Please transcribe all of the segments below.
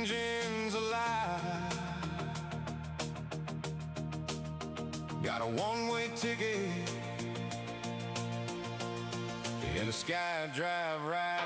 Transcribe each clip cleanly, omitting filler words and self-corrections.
engine's alive. Got a one-way ticket in the sky, drive right.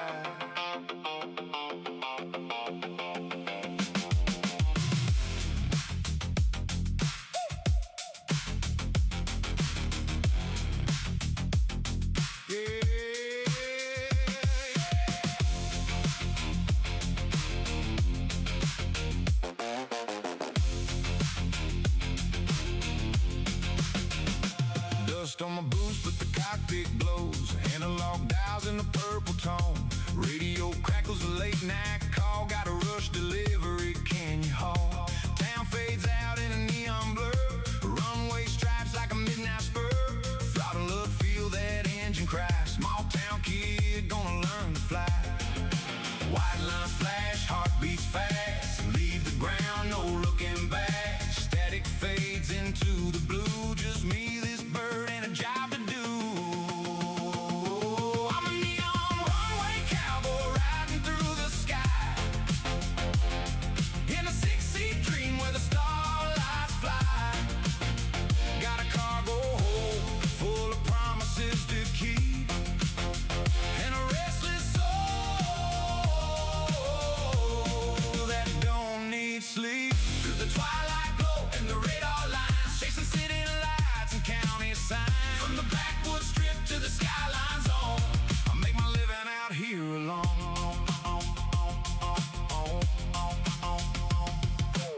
Dust on my boots, but the cockpit glows. Analog dials in the purple tone. Radio crackles a late night call. Got a rush delivery, can you haul? Town fades out in a neon blur. Runway stripes like a midnight spur. Throttle up, feel that engine crash. Small town kid gonna learn to fly. White line flash, heart beats fast. Leave the ground, no looking back. Static fades into the blue. Just me, this bird, and a job to do. I'm a neon runway cowboy riding through the sky in a six-seat dream where the starlights fly. Got a cargo hold full of promises to keep, and a restless soul that don't need sleep. Through the twilight glow and the radar lines, chasing city lights and county signs. From the backwoods strip to the skyline zone, I make my living out here alone.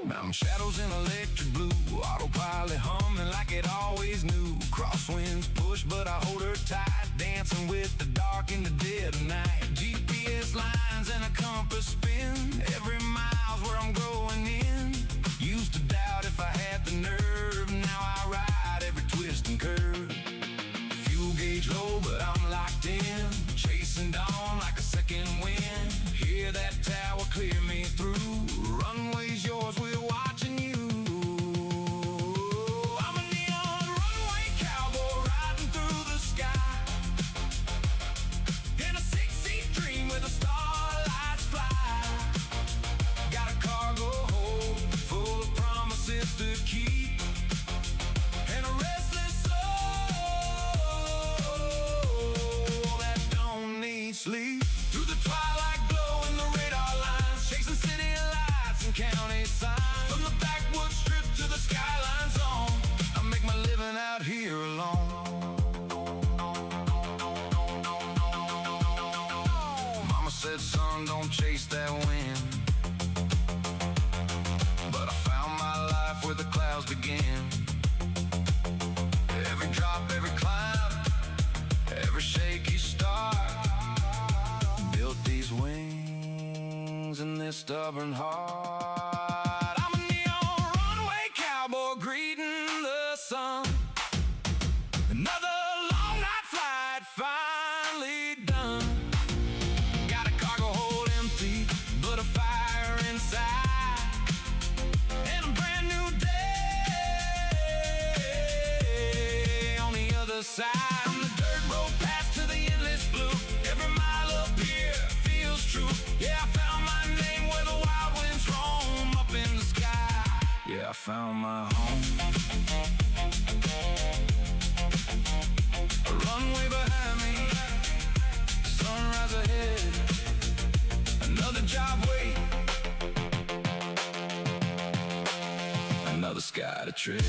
Mountain shadows in electric blue, autopilot humming like it always knew. Crosswinds push, but I hold her tight, dancing with the dark in the dead of night. GPS lines and a compass spin, every mile's where I'm going in. Used to doubt if I had the nerve, now I ride every twist and curve. Fuel gauge low, but I'm locked in, chasing dawn like a second wind. Hear that tower clear me through, runway's yours, we're watching you. I'm a neon runway cowboy riding through the sky in a six-seat dream where the starlights fly. Got a cargo hold full of promises to keep, and a restless soul that don't need sleep. Through the twilight glow and the radar lines, chasing city lights and county signs. From the backwoods strip to the skyline zone, I make my living out here alone. Mama said, son, don't chase that wind, but I found my life where the clouds begin. Every drop, every climb, every shaky start, built these wings in this stubborn heart. I'm a neon runway cowboy greeting the sun. Another long night flight finally done. Got a cargo hold empty, but a fire inside, and a brand new day on the other side. From the dirt road past to the endless blue, every mile up here feels true. Yeah, I found my name where the wild winds roam up in the sky. Yeah, I found my home. A runway behind me, sunrise ahead, another job wait, another sky to tread.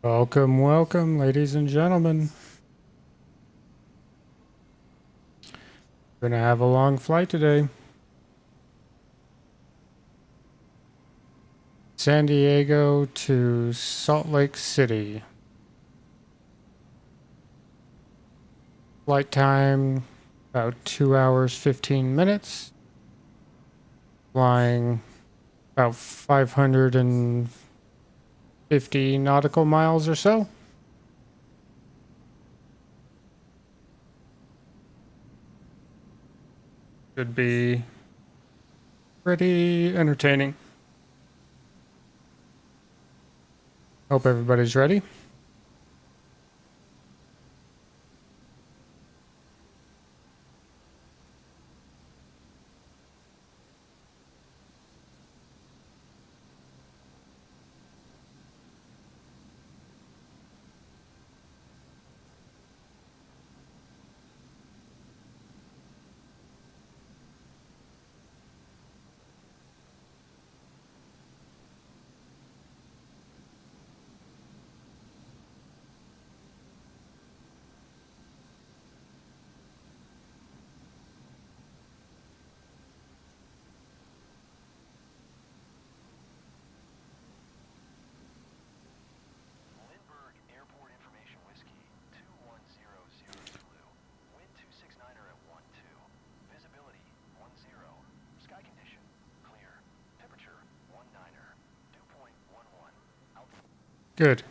Welcome, welcome, ladies and gentlemen. We're gonna have a long flight today. San Diego to Salt Lake City. Flight time about 2 hours 15 minutes. flying about 550 nautical miles or so. Should be pretty entertaining. Hope everybody's ready. Good.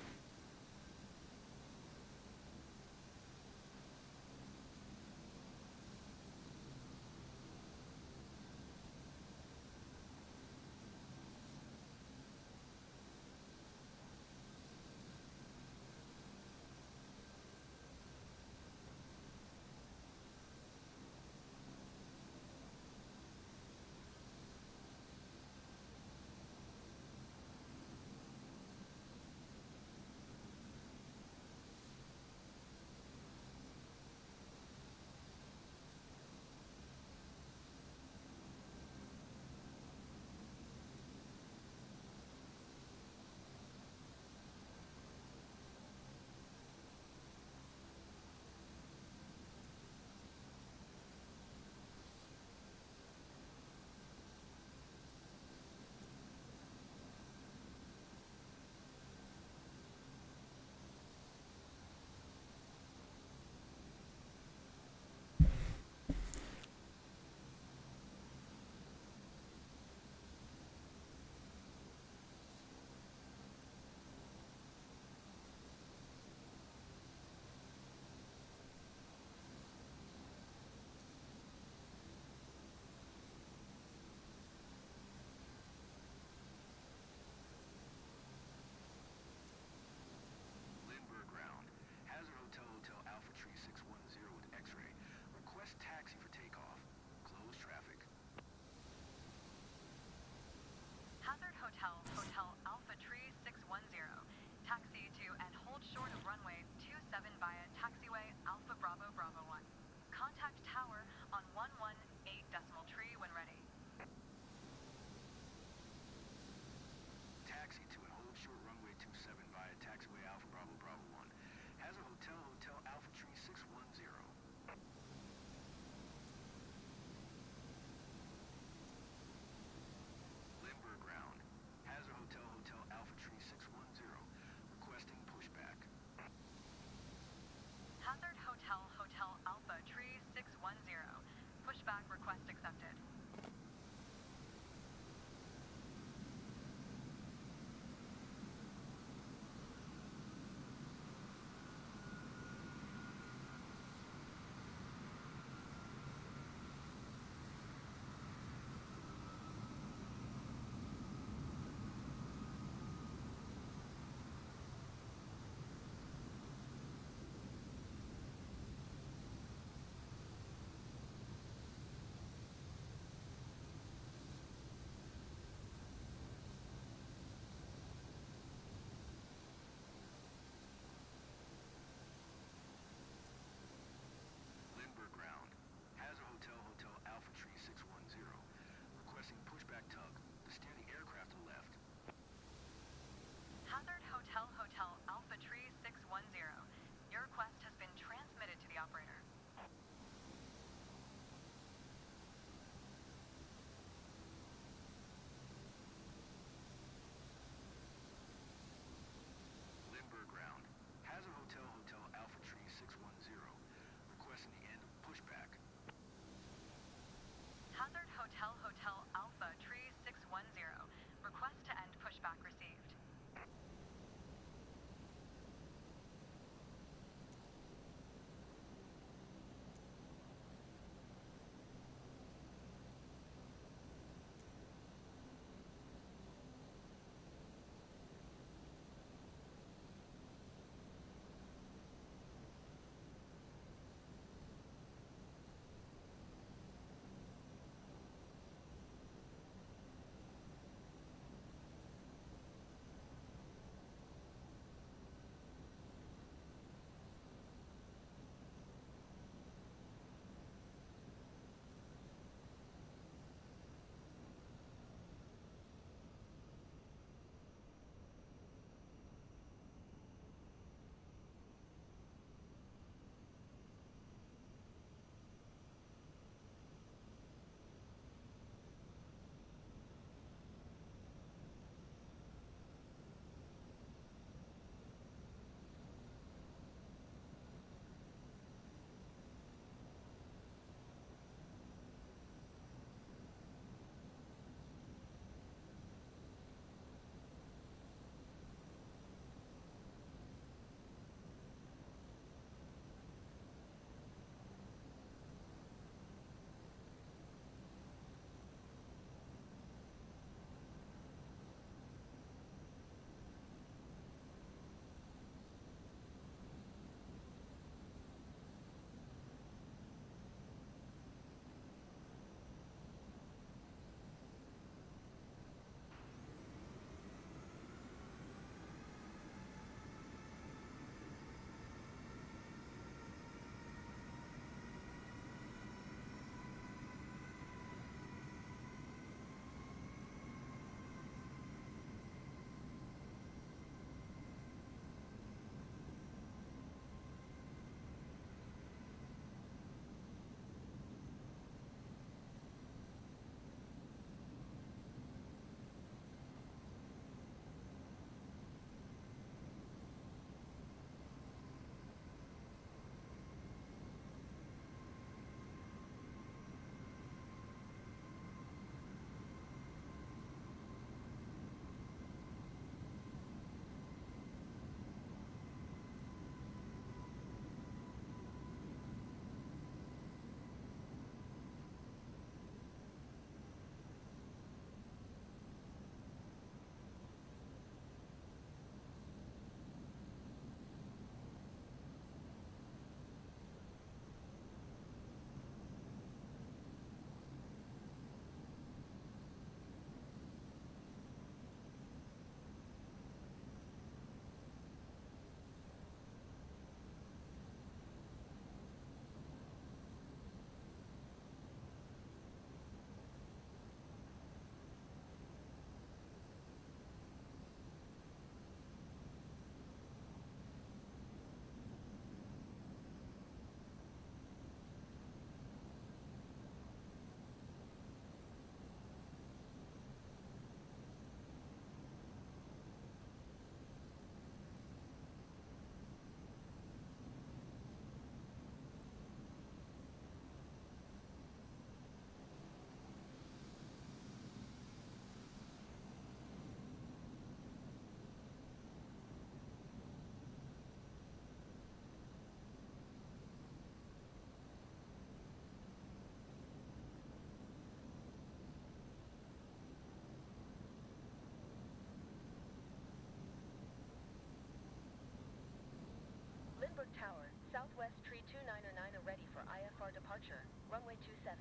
Lindbergh Tower, southwest tree 299 ready for IFR departure, runway 27.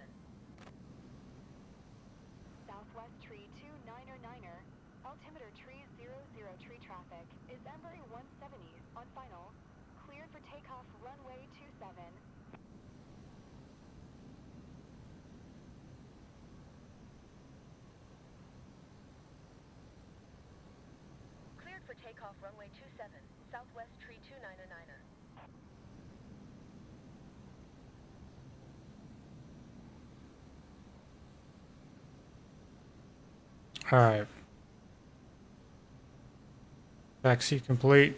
Southwest tree 299er, altimeter tree 00 tree traffic is Embry 170 on final, cleared for takeoff runway 27. Cleared for takeoff runway 27, southwest tree 299er. All right. Taxi complete.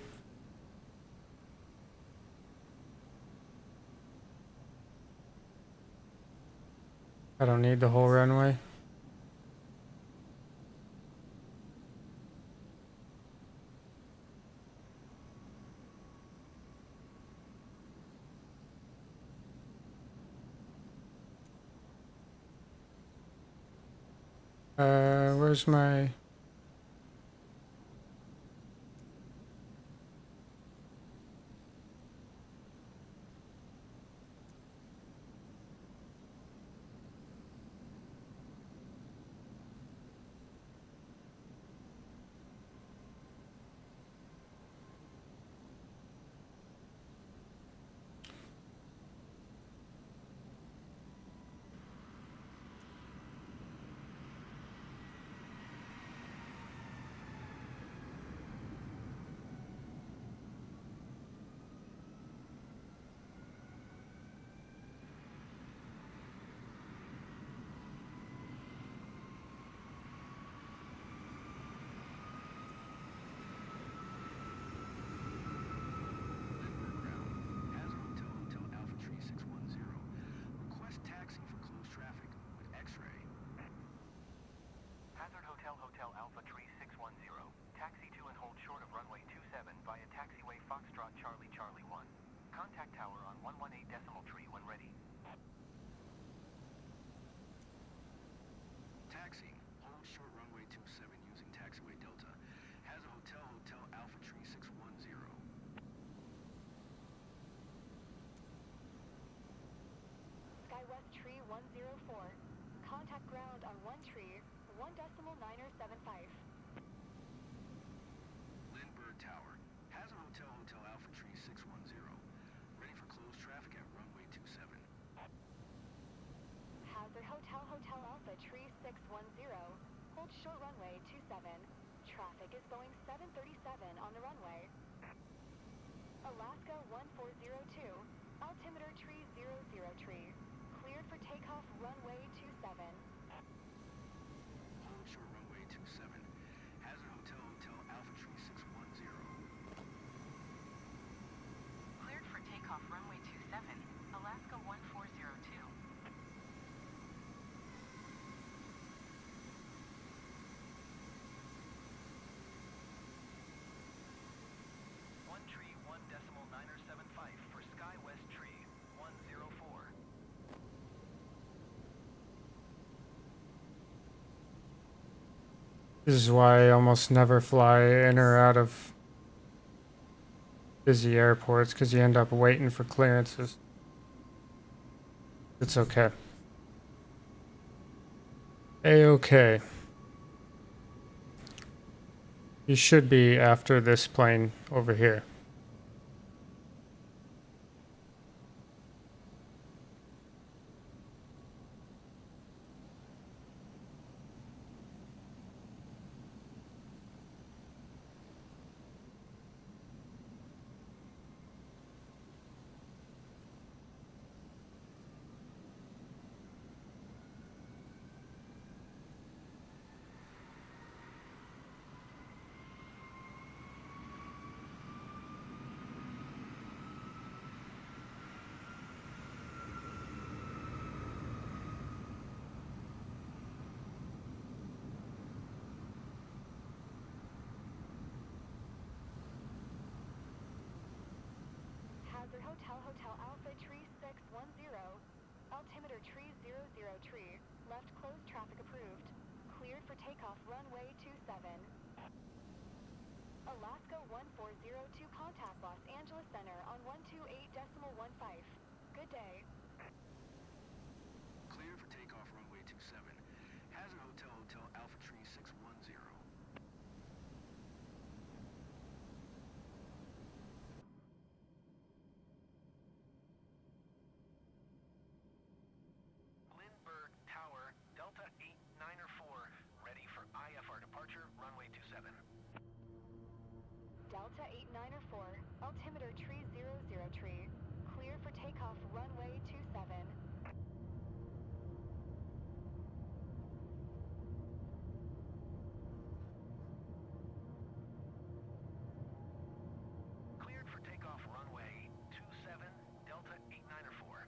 I don't need the whole runway. Where's my... Hotel Alpha Tree 610. Taxi to and hold short of runway 27 via taxiway Foxtrot Charlie Charlie 1. Contact tower on 118 decimal tree when ready. Taxi, hold short runway 27 using taxiway Delta. Has a Hotel Alpha Tree 610. Skywest tree 104, contact ground on 1 tree, 1.975. Lindbergh Tower, has a Hotel Alpha Tree 610. Ready for closed traffic at runway 27. Hazard Hotel Alpha Tree 610, hold short runway 27. Traffic is Boeing 737 on the runway. Alaska 1402, altimeter tree 00 tree, cleared for takeoff runway 27. Hold short runway 27. Has a Hotel Alpha Tree 610. Cleared for takeoff runway 27, Alaska 1402. One tree 1.975 for Skywest tree 104. This is why I almost never fly in or out of busy airports, because you end up waiting for clearances. It's okay. A-okay. You should be after this plane over here. Hazard Hotel Alpha Tree 610, altimeter tree 00 tree, left closed traffic approved, cleared for takeoff runway 27. Alaska 1402 contact Los Angeles Center on 128.15. Good day. Cleared for takeoff runway 27. Hazard Hotel Hotel Alpha Tree 610. Lindbergh Tower, Delta 89er4, ready for IFR departure, runway 27. Delta 89er4, altimeter tree 00 tree. Cleared for takeoff runway 27. Cleared for takeoff runway 27, Delta 89er4.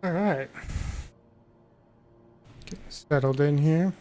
All right. Get settled in here.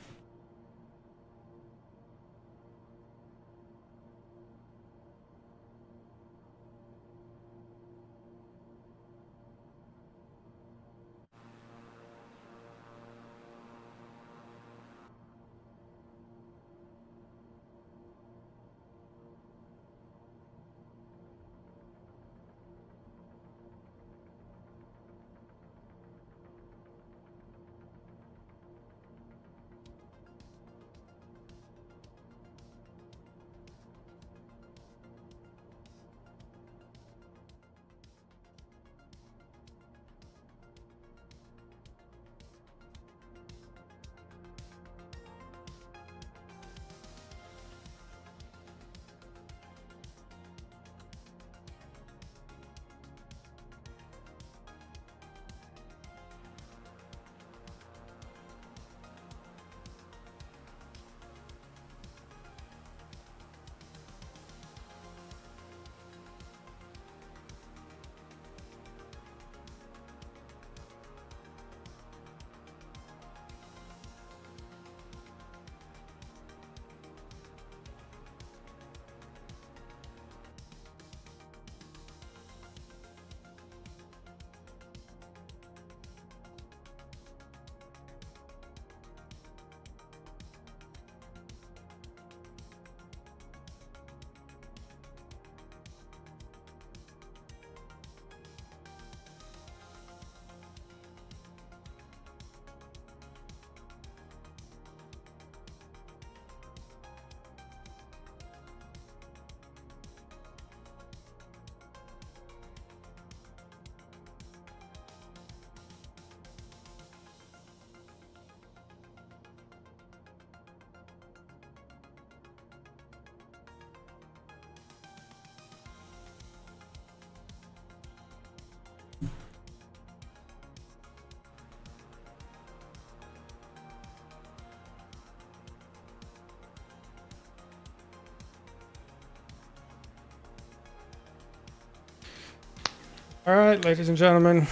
All right, ladies and gentlemen.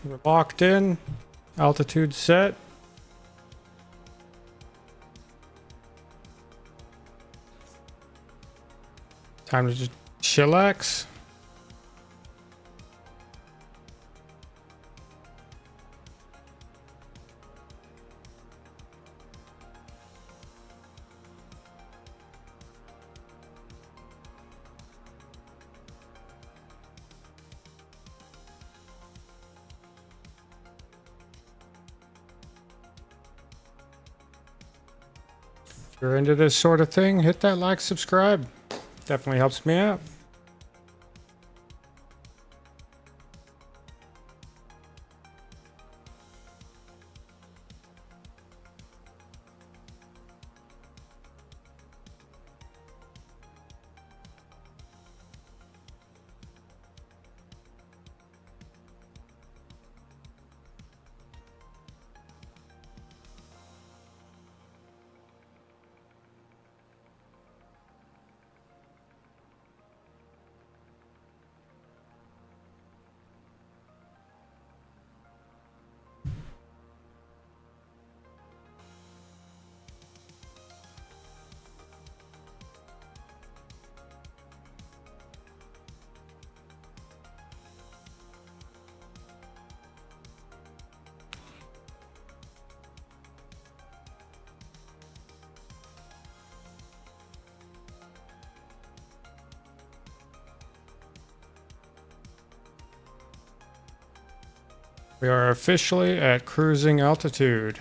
We're locked in. Altitude set. Time to just chillax. If you're into this sort of thing, hit that like, subscribe. Definitely helps me out. We are officially at cruising altitude.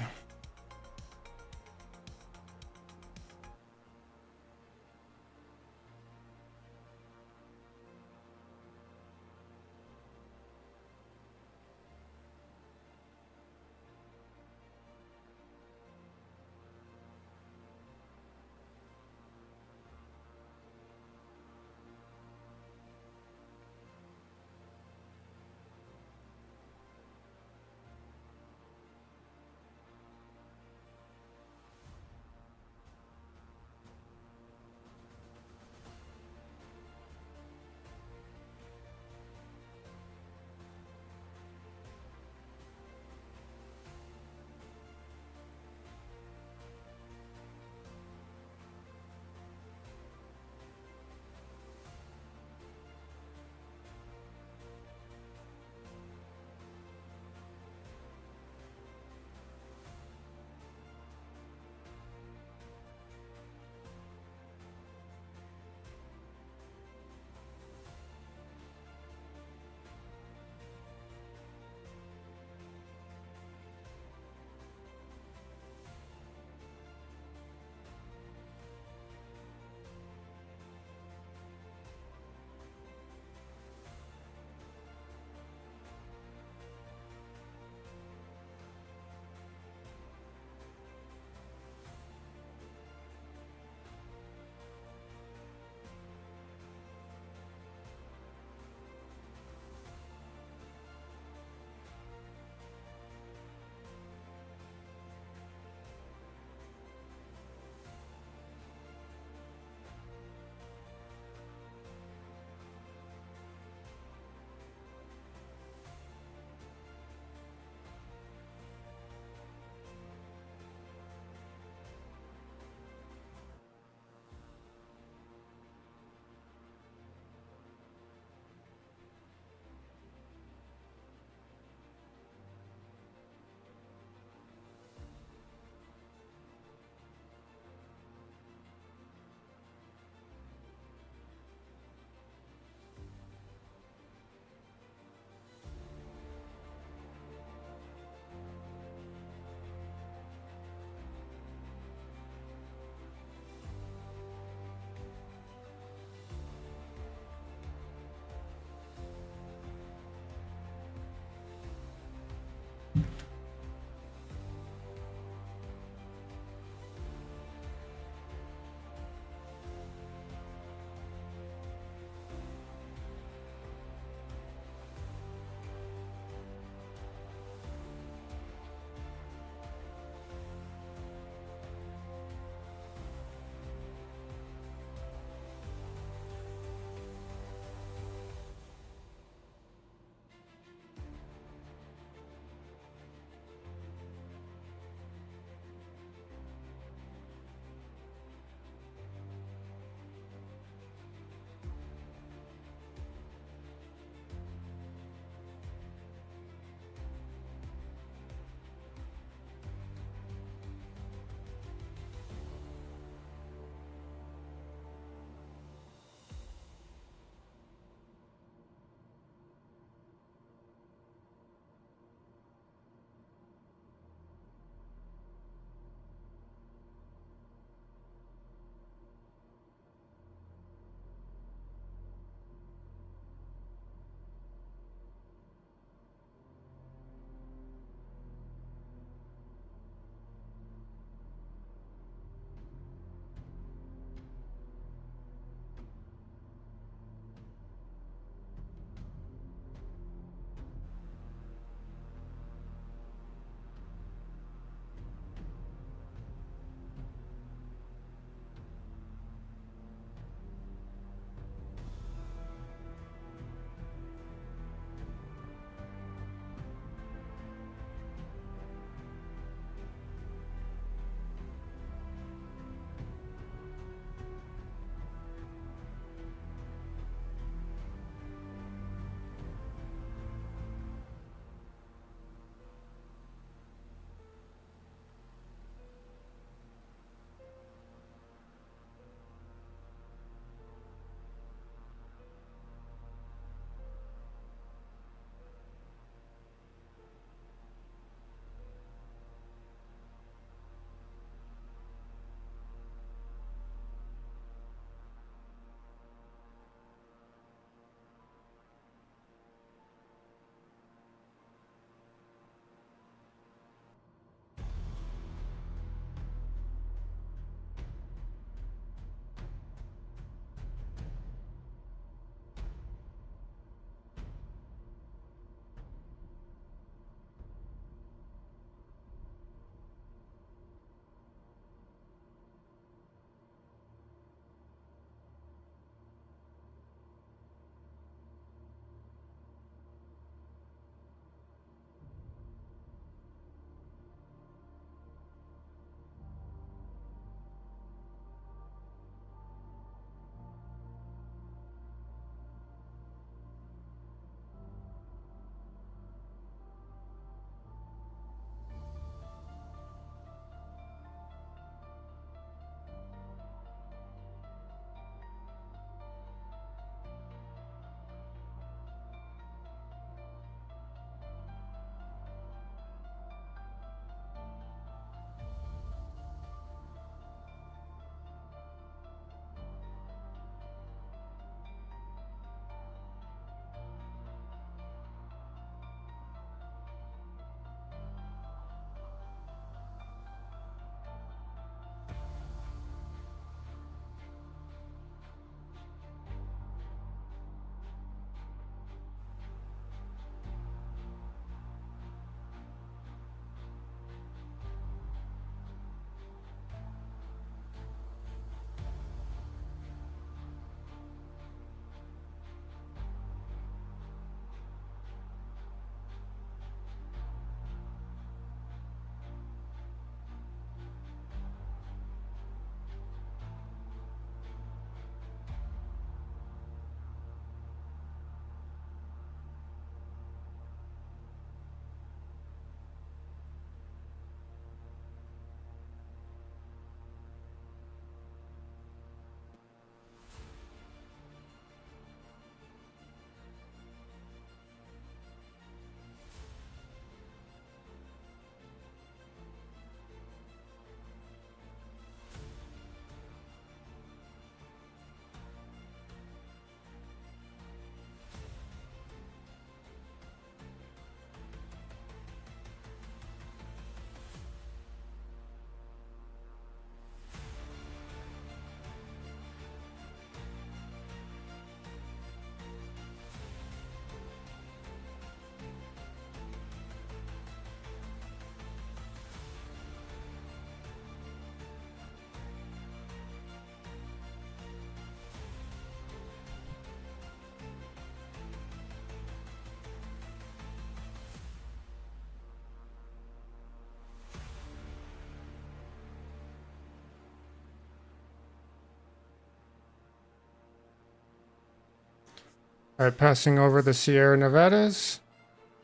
All right, passing over the Sierra Nevadas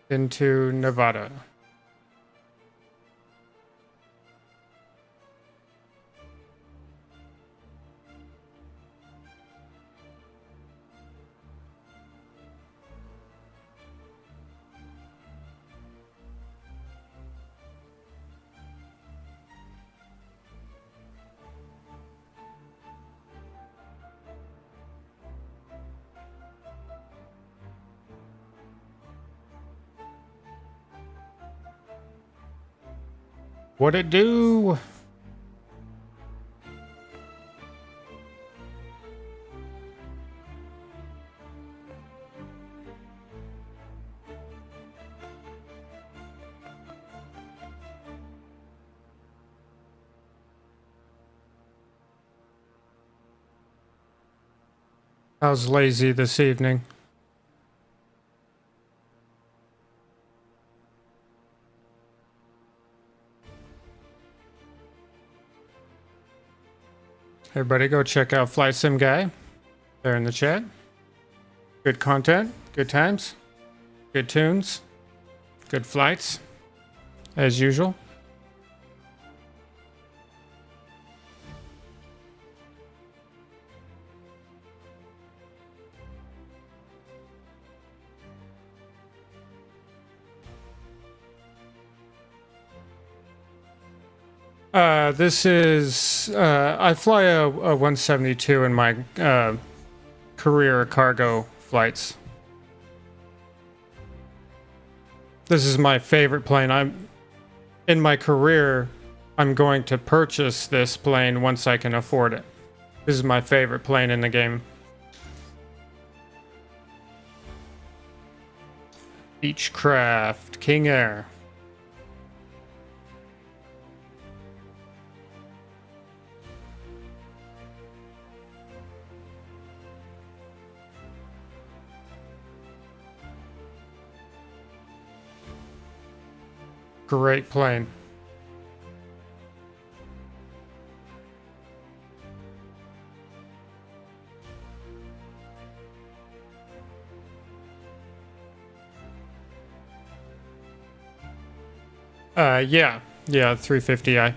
into Nevada. What it do? I was lazy this evening. Everybody go check out Flight Sim Guy. There in the chat. Good content, good times, good tunes, good flights, as usual. This is, I fly a 172 in my career cargo flights. This is my favorite plane. In my career, I'm going to purchase this plane once I can afford it. This is my favorite plane in the game. Beachcraft, King Air. Great plane. Yeah, 350i.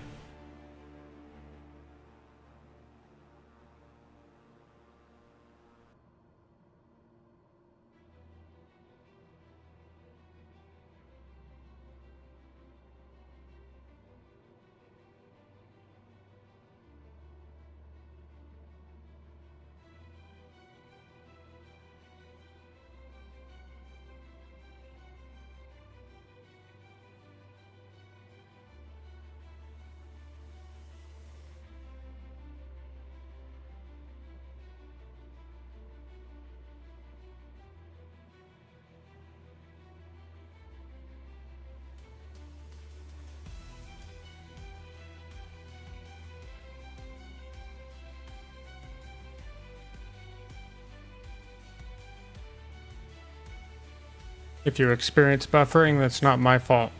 If you experience buffering, that's not my fault.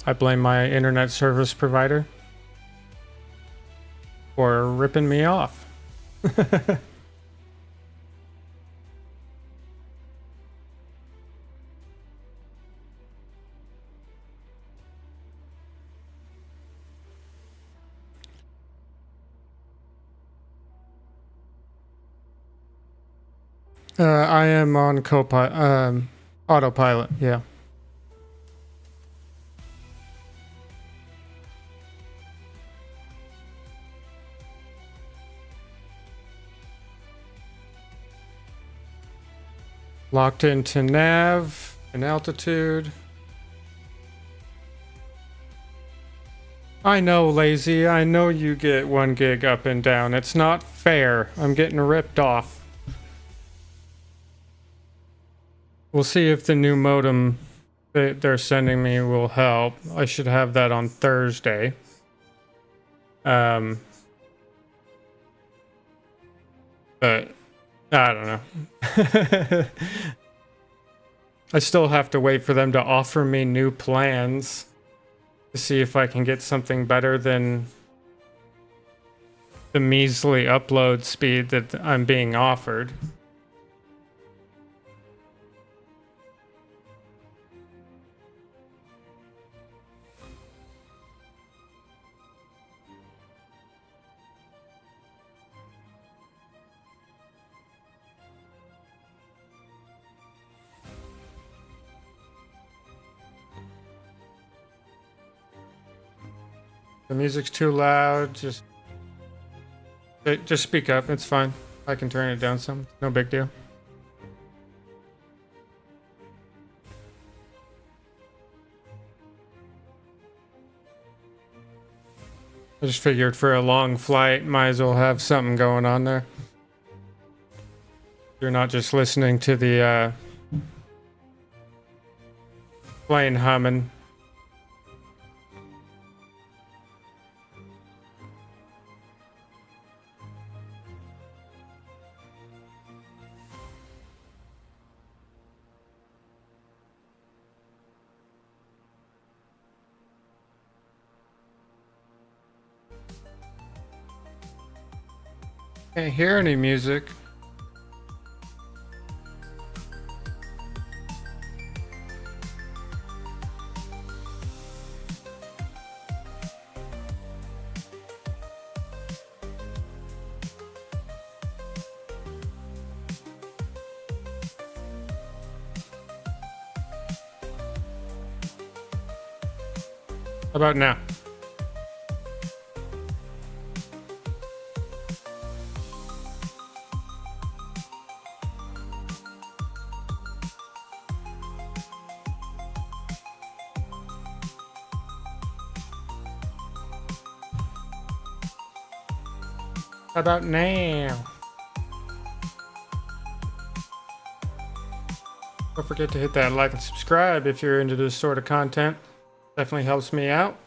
I blame my internet service provider for ripping me off. I am on autopilot, yeah. Locked into nav and altitude. I know, lazy. I know you get 1 gig up and down. It's not fair. I'm getting ripped off. We'll see if the new modem that they're sending me will help. I should have that on Thursday. But I don't know. I still have to wait for them to offer me new plans to see if I can get something better than the measly upload speed that I'm being offered. The music's too loud. Just speak up. It's fine. I can turn it down some. No big deal. I just figured for a long flight, might as well have something going on there. You're not just listening to the plane humming. Can't hear any music. How about now? How about now? Don't forget to hit that like and subscribe if you're into this sort of content. Definitely helps me out.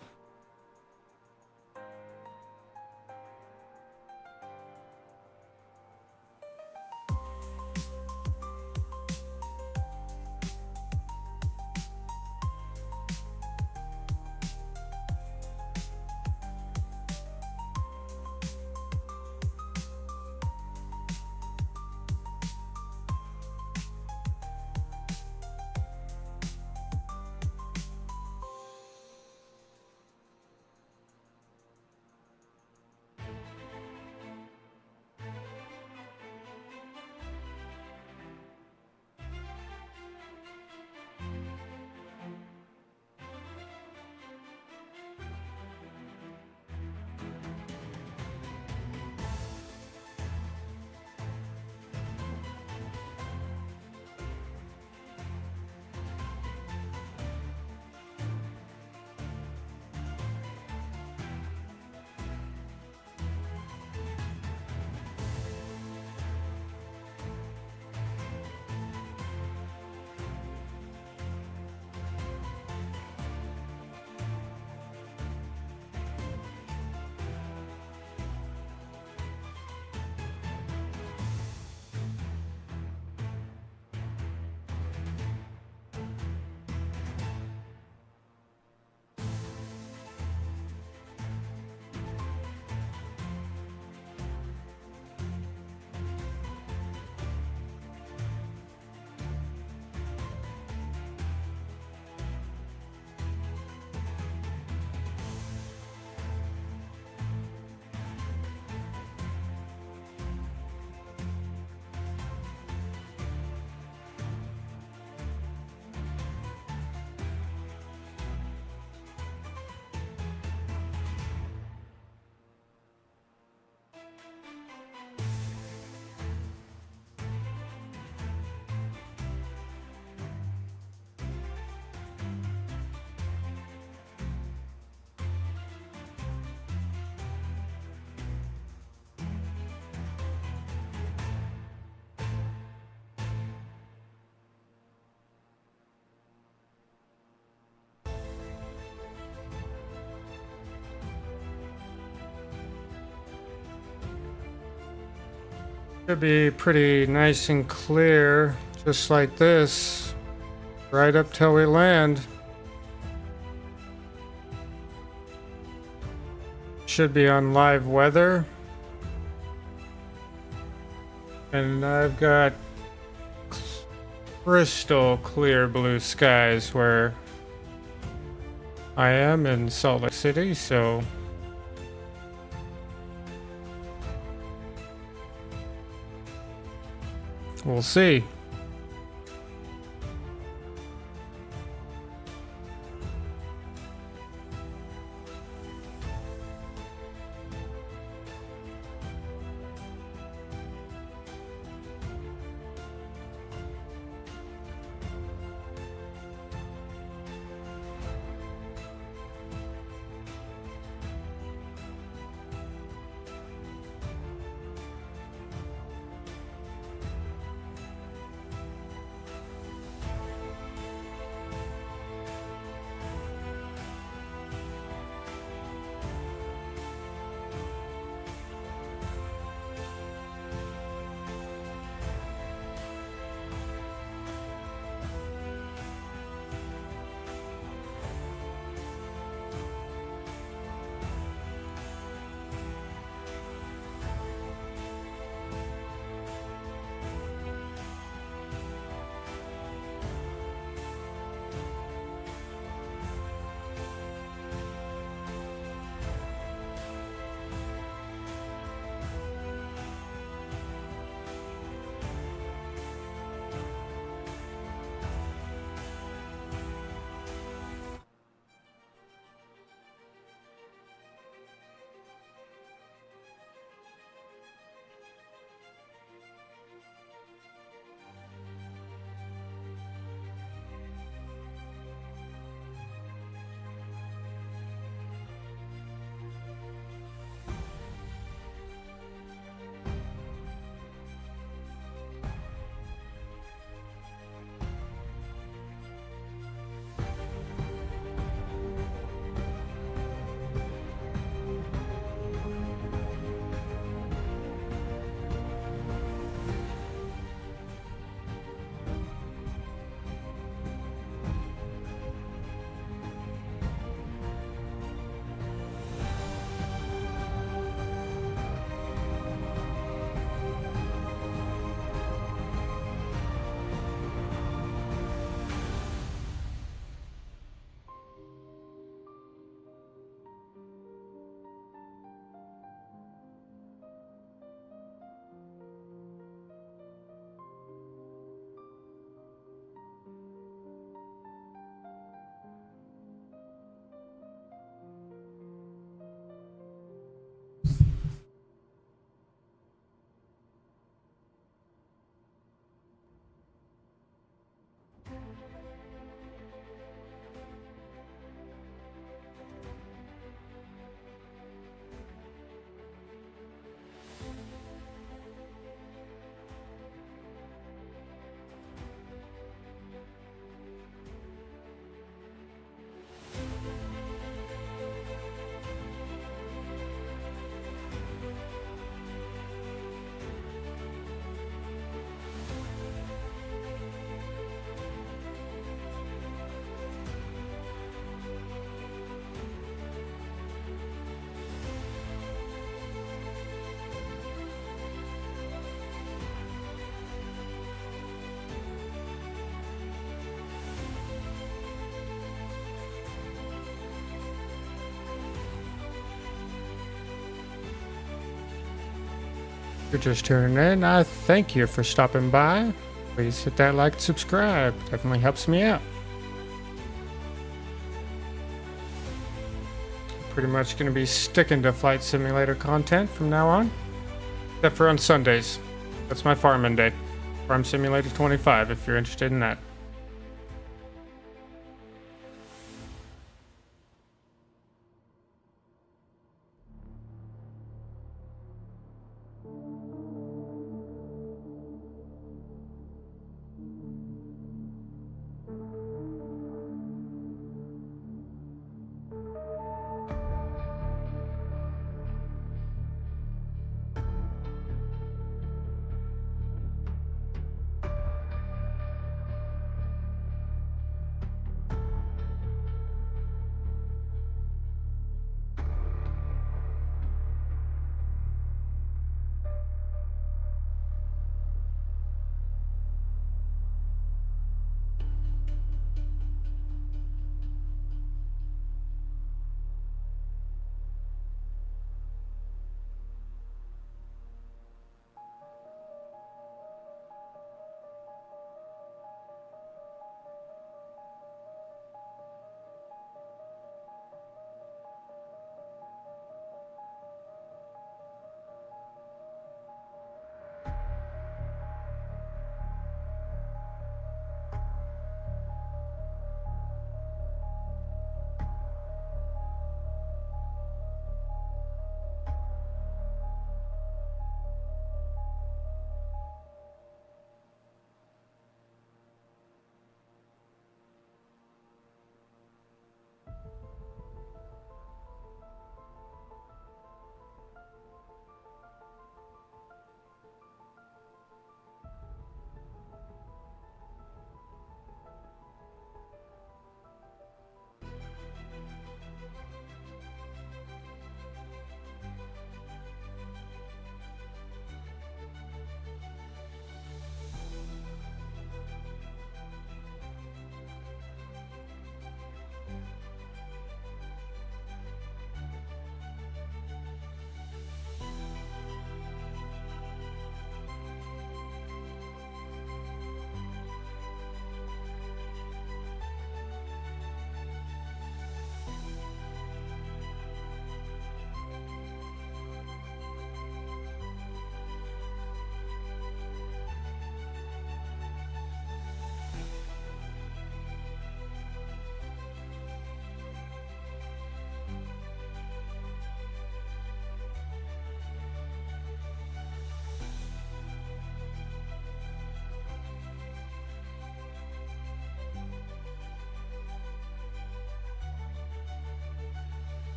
Should be pretty nice and clear, just like this, right up till we land. Should be on live weather. And I've got crystal clear blue skies where I am in Salt Lake City, so we'll see. You're just tuning in, I thank you for stopping by. Please hit that like and subscribe. Definitely helps me out. Pretty much going to be sticking to Flight Simulator content from now on. Except for on Sundays. That's my farming day. Farm Simulator 25 if you're interested in that.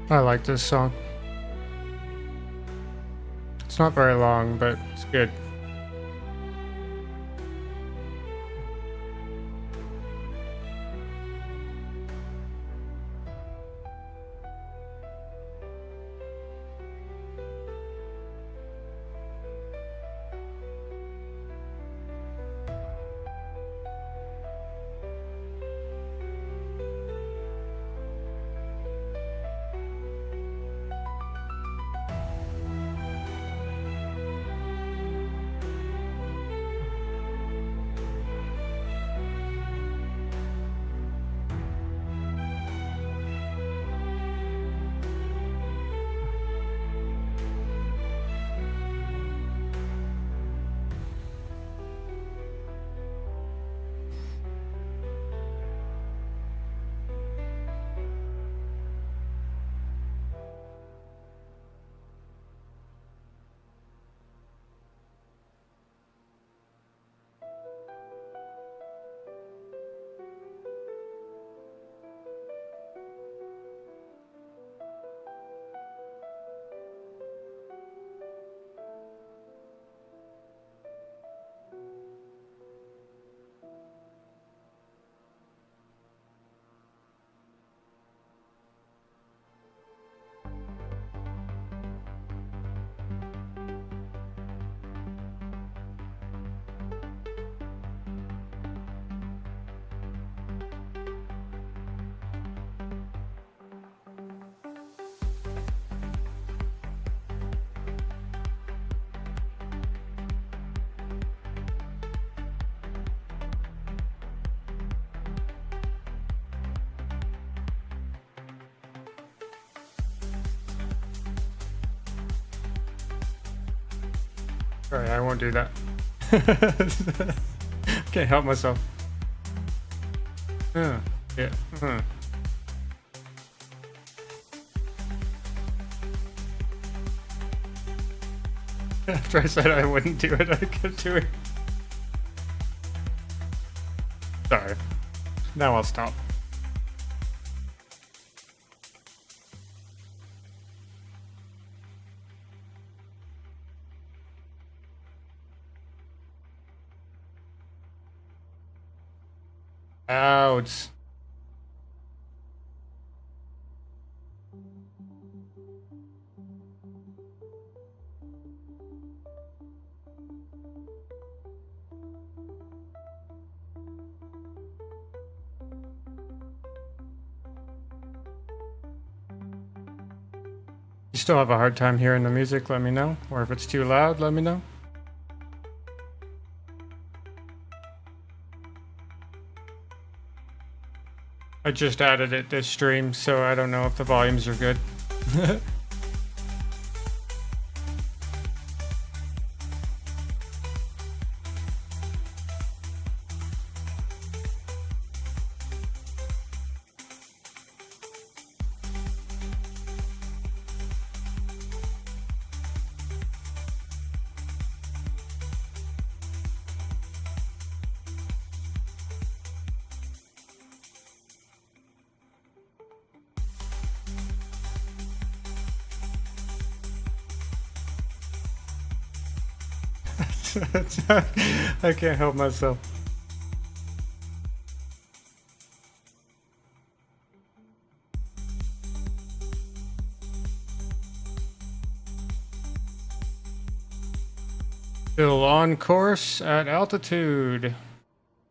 I like this song. It's not very long, but it's good. Sorry, I won't do that. Can't help myself. Yeah. After I said I wouldn't do it, I kept doing it. Sorry. Now I'll stop. Ouch. You still have a hard time hearing the music, let me know. Or if it's too loud, let me know. I just added it this stream, so I don't know if the volumes are good. I can't help myself. Still on course at altitude,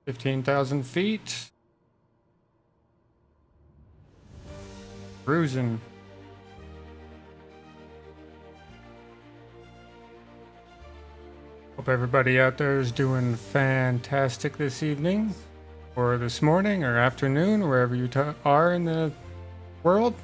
15,000 feet. Cruising. Hope everybody out there is doing fantastic this evening, or this morning, or afternoon, wherever you are in the world.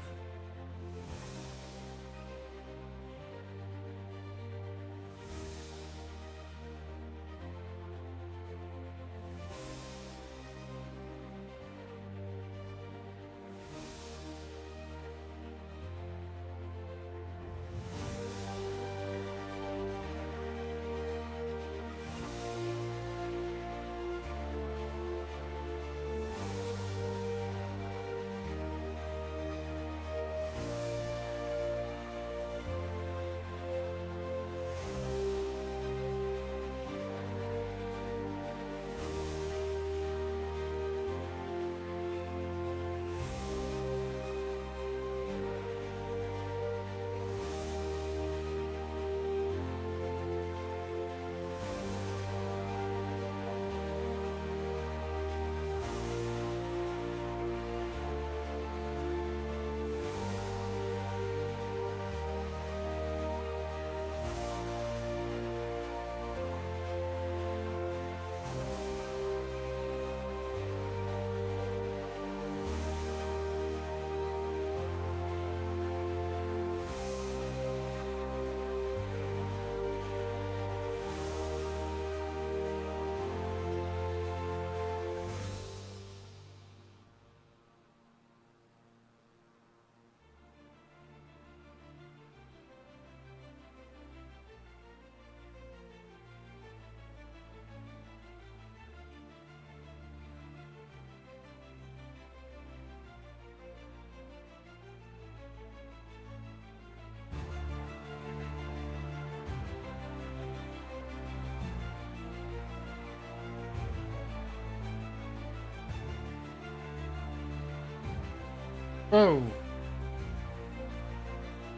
Whoa.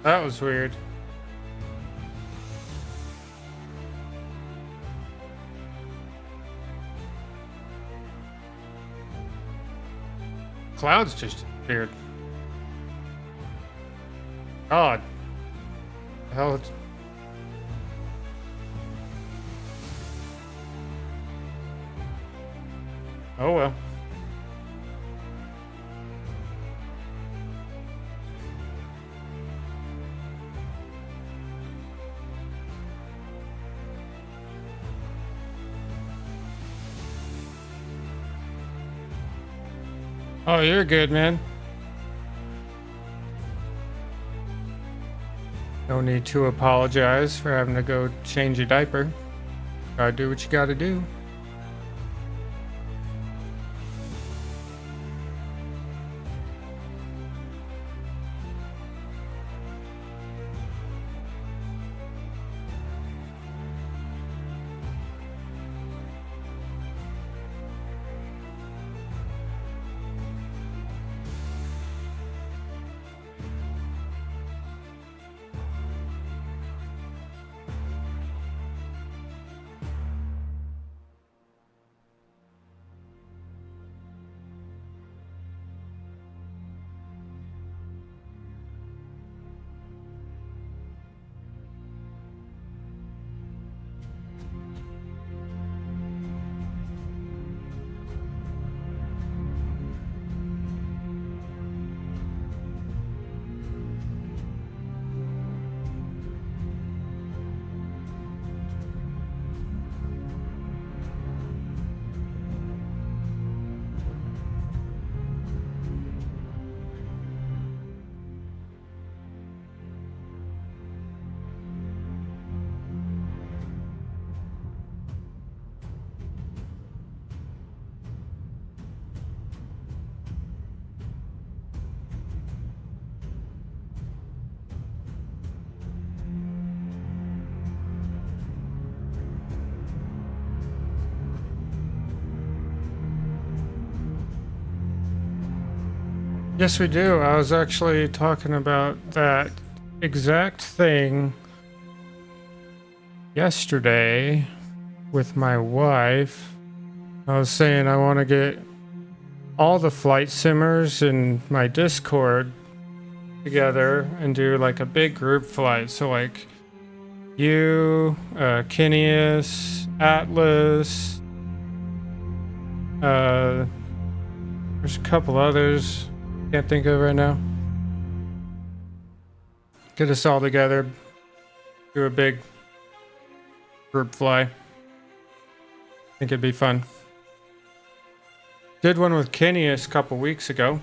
That was weird. Clouds just appeared. God. The hell it's... Oh well. Oh, you're good, man. No need to apologize for having to go change your diaper. Gotta do what you gotta do. Yes, we do. I was actually talking about that exact thing yesterday with my wife. I was saying I want to get all the flight simmers in my Discord together and do like a big group flight. So like you, Kineas, Atlas, there's a couple others. Can't think of right now. Get us all together, do a big group fly. Think it'd be fun. Did one with Kineas a couple weeks ago.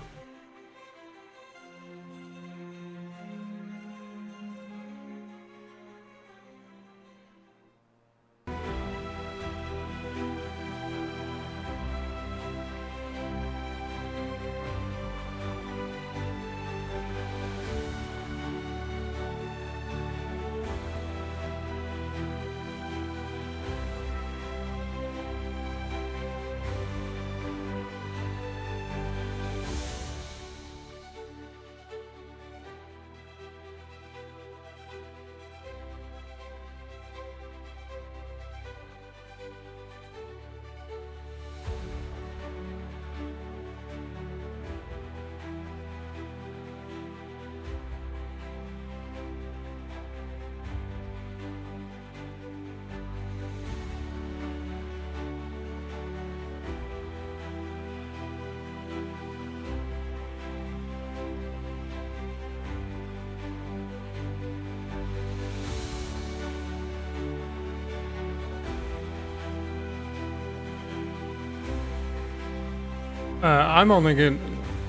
I'm only gonna,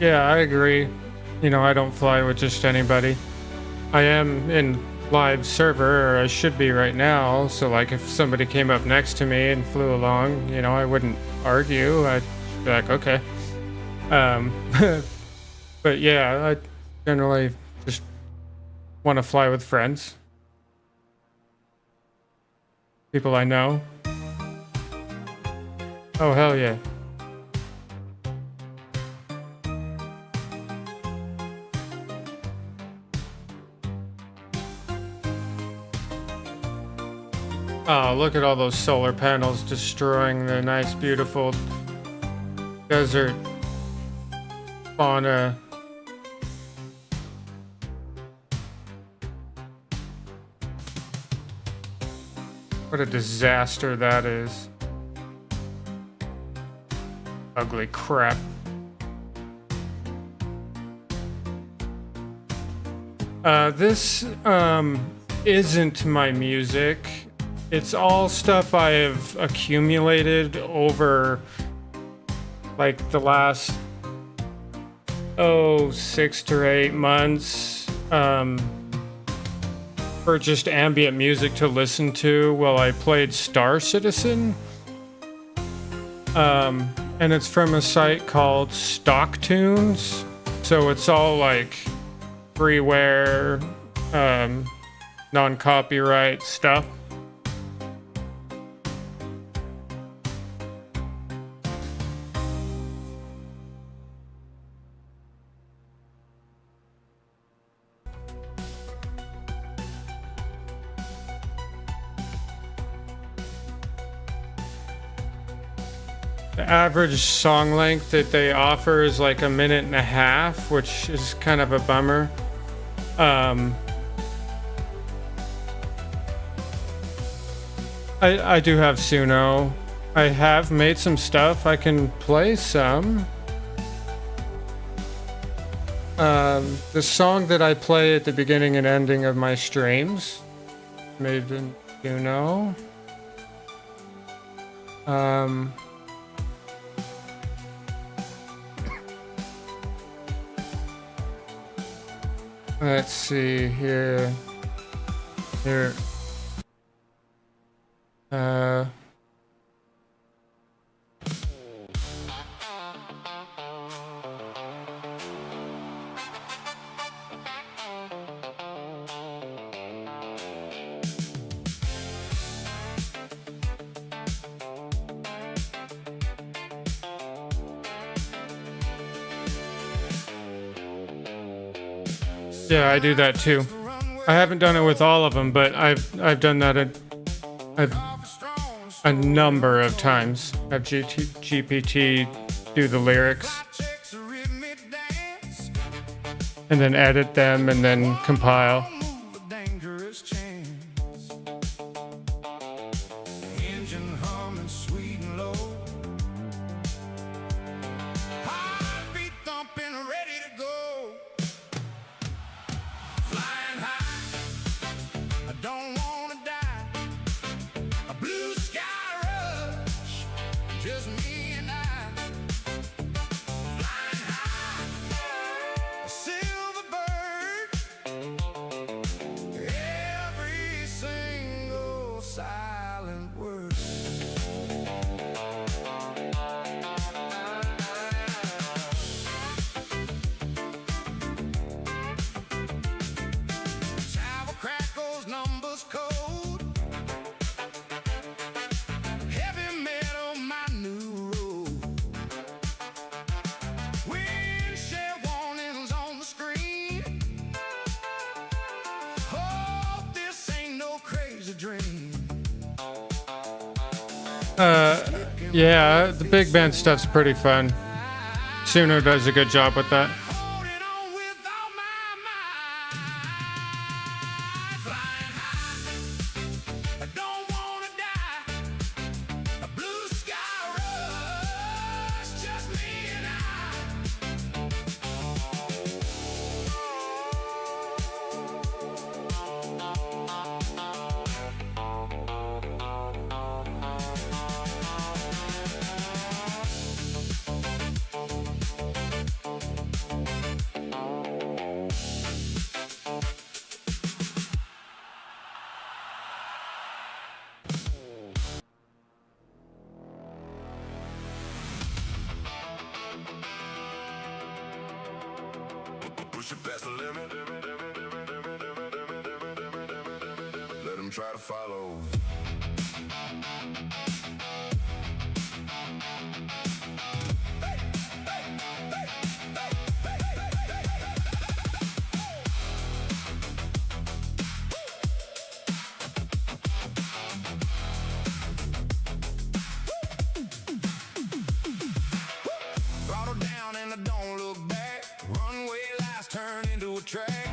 yeah, I agree. You know, I don't fly with just anybody. I am in live server, or I should be right now. So like if somebody came up next to me and flew along, you know, I wouldn't argue. I'd be like, okay. But yeah, I generally just want to fly with friends. People I know. Oh, hell yeah. Oh, look at all those solar panels destroying the nice, beautiful desert fauna. What a disaster that is. Ugly crap. This isn't my music. It's all stuff I have accumulated over like the last 6 to 8 months for just ambient music to listen to while I played Star Citizen. And it's from a site called Stock Tunes. So it's all like freeware, non-copyright stuff. The average song length that they offer is like 1.5 minutes, which is kind of a bummer. I do have Suno. I have made some stuff. I can play some. The song that I play at the beginning and ending of my streams, made in Suno. Let's see here. Here. Yeah, I do that too. I haven't done it with all of them, but I've done that a number of times. Have GPT do the lyrics and then edit them and then compile. Yeah, the big band stuff's pretty fun. Suno does a good job with that. Push it past the limit. Let them try to follow. track.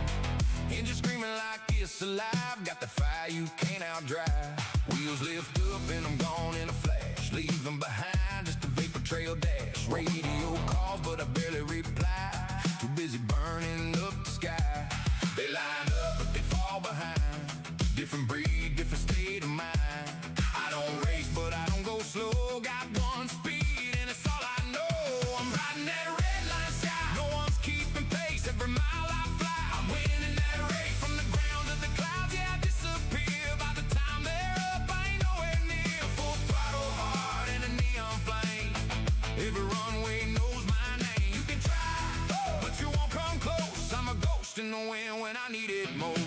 Engine screaming like it's alive. Got the fire you can't outdrive. Wheels lift up and I'm gone in a flash. Leaving behind just a vapor trail dash. Radio calls but I barely reply. Too busy burning up the sky. They line up but they fall behind. Different breed, different state of mind. I don't race but I don't go slow. Got one speed and it's all I know. I'm riding that red line sky. No one's keeping pace. Every mile I fly, I'm winning that race. From the ground to the clouds, yeah, I disappear. By the time they're up, I ain't nowhere near. Full throttle hard and a neon flame. Every runway knows my name. You can try, but you won't come close. I'm a ghost in the wind when I need it most.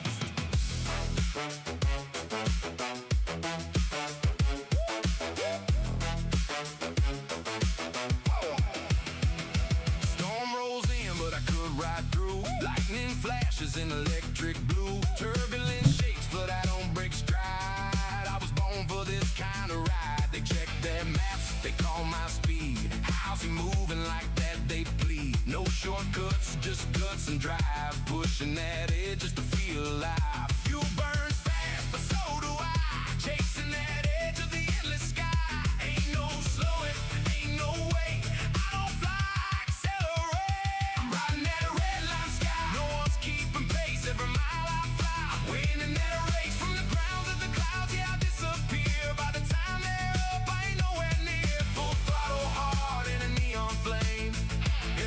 Flashes in electric blue. Turbulent shakes, but I don't break stride. I was born for this kind of ride. They check their maps, they call my speed. How's he moving like that, they plead. No shortcuts, just guts and drive. Pushing that edge just to feel alive. Fuel burns fast, but so do I. Chasing that edge of the endless sky. Ain't no slowing, ain't no way. I don't fly, accelerate. I'm riding that red line sky. No one's keeping pace. Every mile I fly, I'm winning that race. From the ground to the clouds, yeah, I disappear. By the time they're up, I ain't nowhere near. Full throttle hard in a neon flame.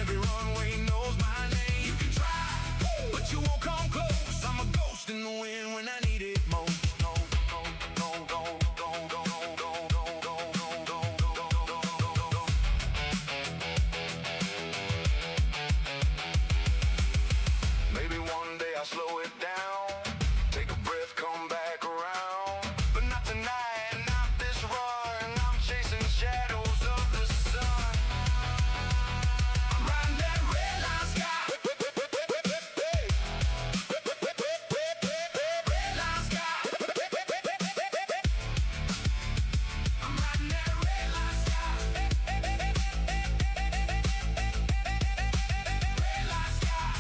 Every runway knows my name. You can try, but you won't come close. I'm a ghost in the wind when I need it most. Maybe one day I'll slow it down. Take a breath, come back around. But not tonight, not this run. I'm chasing shadows of the sun. I'm riding that red line sky. Red line sky. I'm riding that red line sky. Red line sky.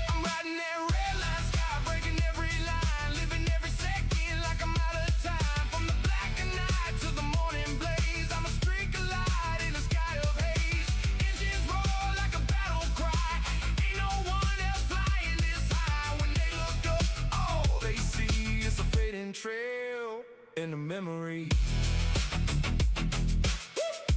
I'm riding that red line sky, breaking every line, living every second like I'm out of time. From the black of night to the morning blaze, I'm a streak of light in a sky of haze. Engines roar like a battle cry. Ain't no one else flying this high. When they look up, all they see is a fading trail in the memory.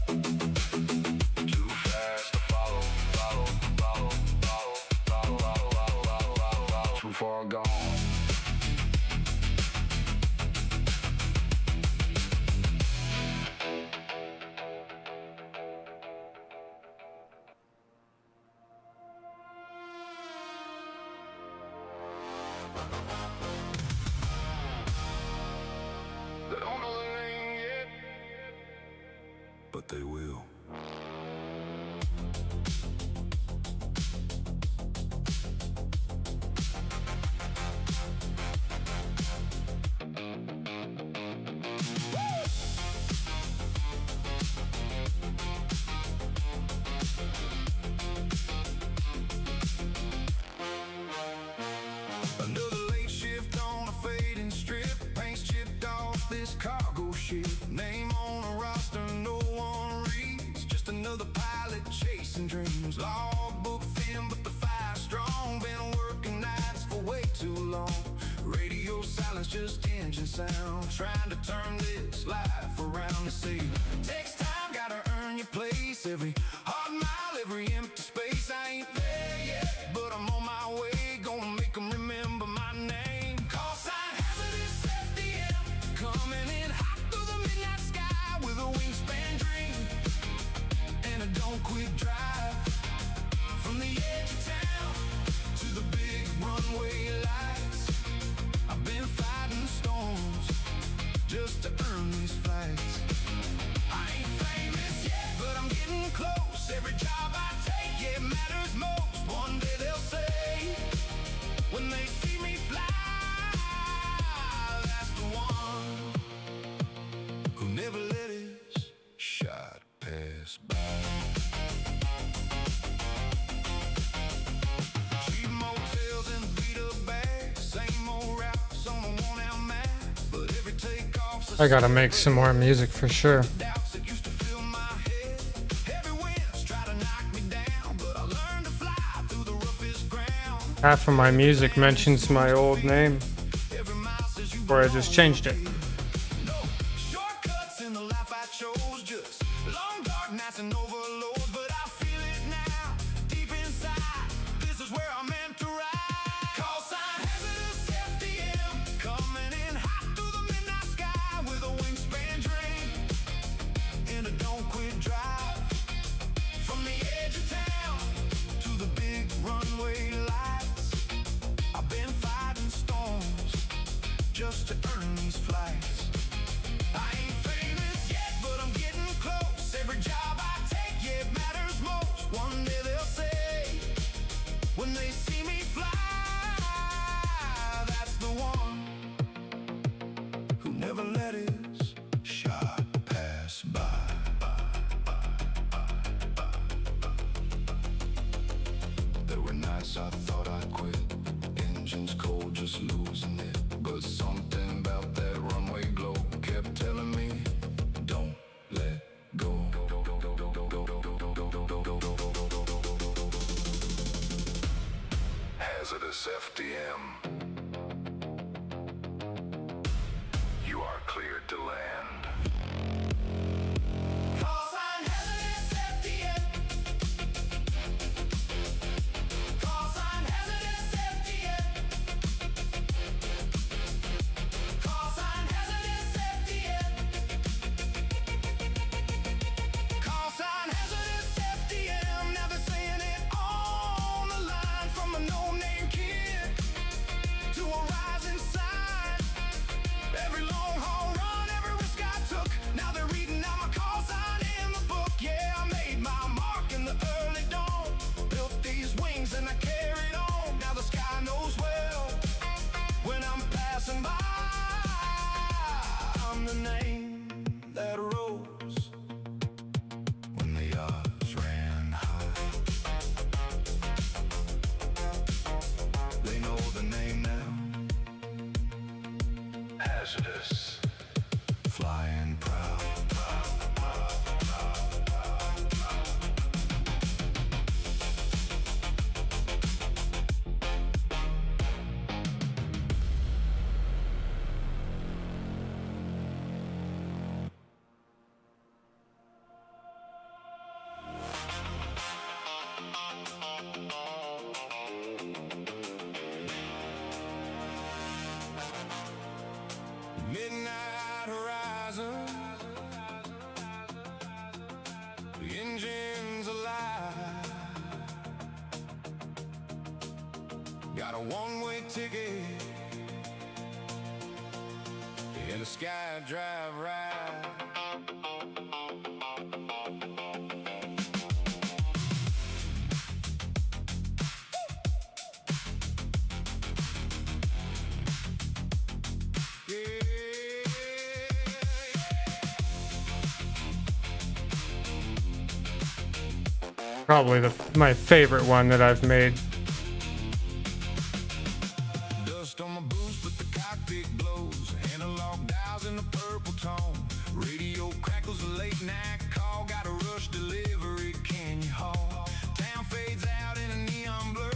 Too fast to follow, follow, follow, follow, follow, follow, follow, follow, follow. Too far gone. They don't know the name yet, but they will. Another late shift on a fading strip. Paint's chipped off this cargo ship. Name on a roster no one reads. Just another pilot chasing dreams. Logbook thin but the fire strong. Been working nights for way too long. Radio silence, just engine sound. Trying to turn this life around. They say takes time, gotta earn your place. Every hard mile, every empty space. I ain't there yet, but I'm on my way. Gonna make 'em remember my name. Call sign hazardous FDM. Coming in hot through the midnight sky with a wingspan dream and a don't quit drive. From the edge of town to the big runway lights, I've been fighting storms just to earn these flights. I ain't famous yet, but I'm getting close. Every job I take, yeah, it matters most. One day they'll say, when they see me fly, that's the one who never let his shot pass by. I gotta make some more music for sure. doubts that used to fill my head. Heavy winds try to knock me down, but I learned to fly through the roughest ground. Half of my music mentions my old name, Every mile says you or I just changed it. no shortcuts in the life I chose, just long dark nights and overloads. But I feel it now, deep inside. This is where I'm meant to ride. Call sign hazardous FDM, coming in hot through the midnight sky with a wingspan drain and a don't quit drive. From the edge of town to the big runway lights, I've been fighting storms just to earn these flights. I ain't famous yet, but I'm getting close. Every job I take, yeah, it matters most. One day they'll say, when they see me fly, that's the one who never let his shot pass by. There were nights I thought I'd quit, engines cold, just losing it. But something about that runway glow kept telling me, don't let go. Hazardous FDM. You are cleared to land. Call sign hazardous FDM. Call sign hazardous FDM. Call sign hazardous FDM. Call sign hazardous FDM. Now they're saying it on the line, from a no-name kid to a rising sign. Every long haul run, every risk I took. Now they're reading out my call sign in the book. Yeah, I made my mark in the early dawn. Built these wings and I carried on. Now the sky knows well when I'm passing by. I'm the name that rose when the odds ran high. They know the name now. Hazardous, flying proud. Midnight horizon, the engine's alive. Got a one-way ticket in the sky drive ride. Probably my favorite one that I've made. Dust on my boots, but the cockpit glows. Analog dials in the purple tone. Radio crackles a late night call. Got a rush delivery, can you haul? Town fades out in a neon blur.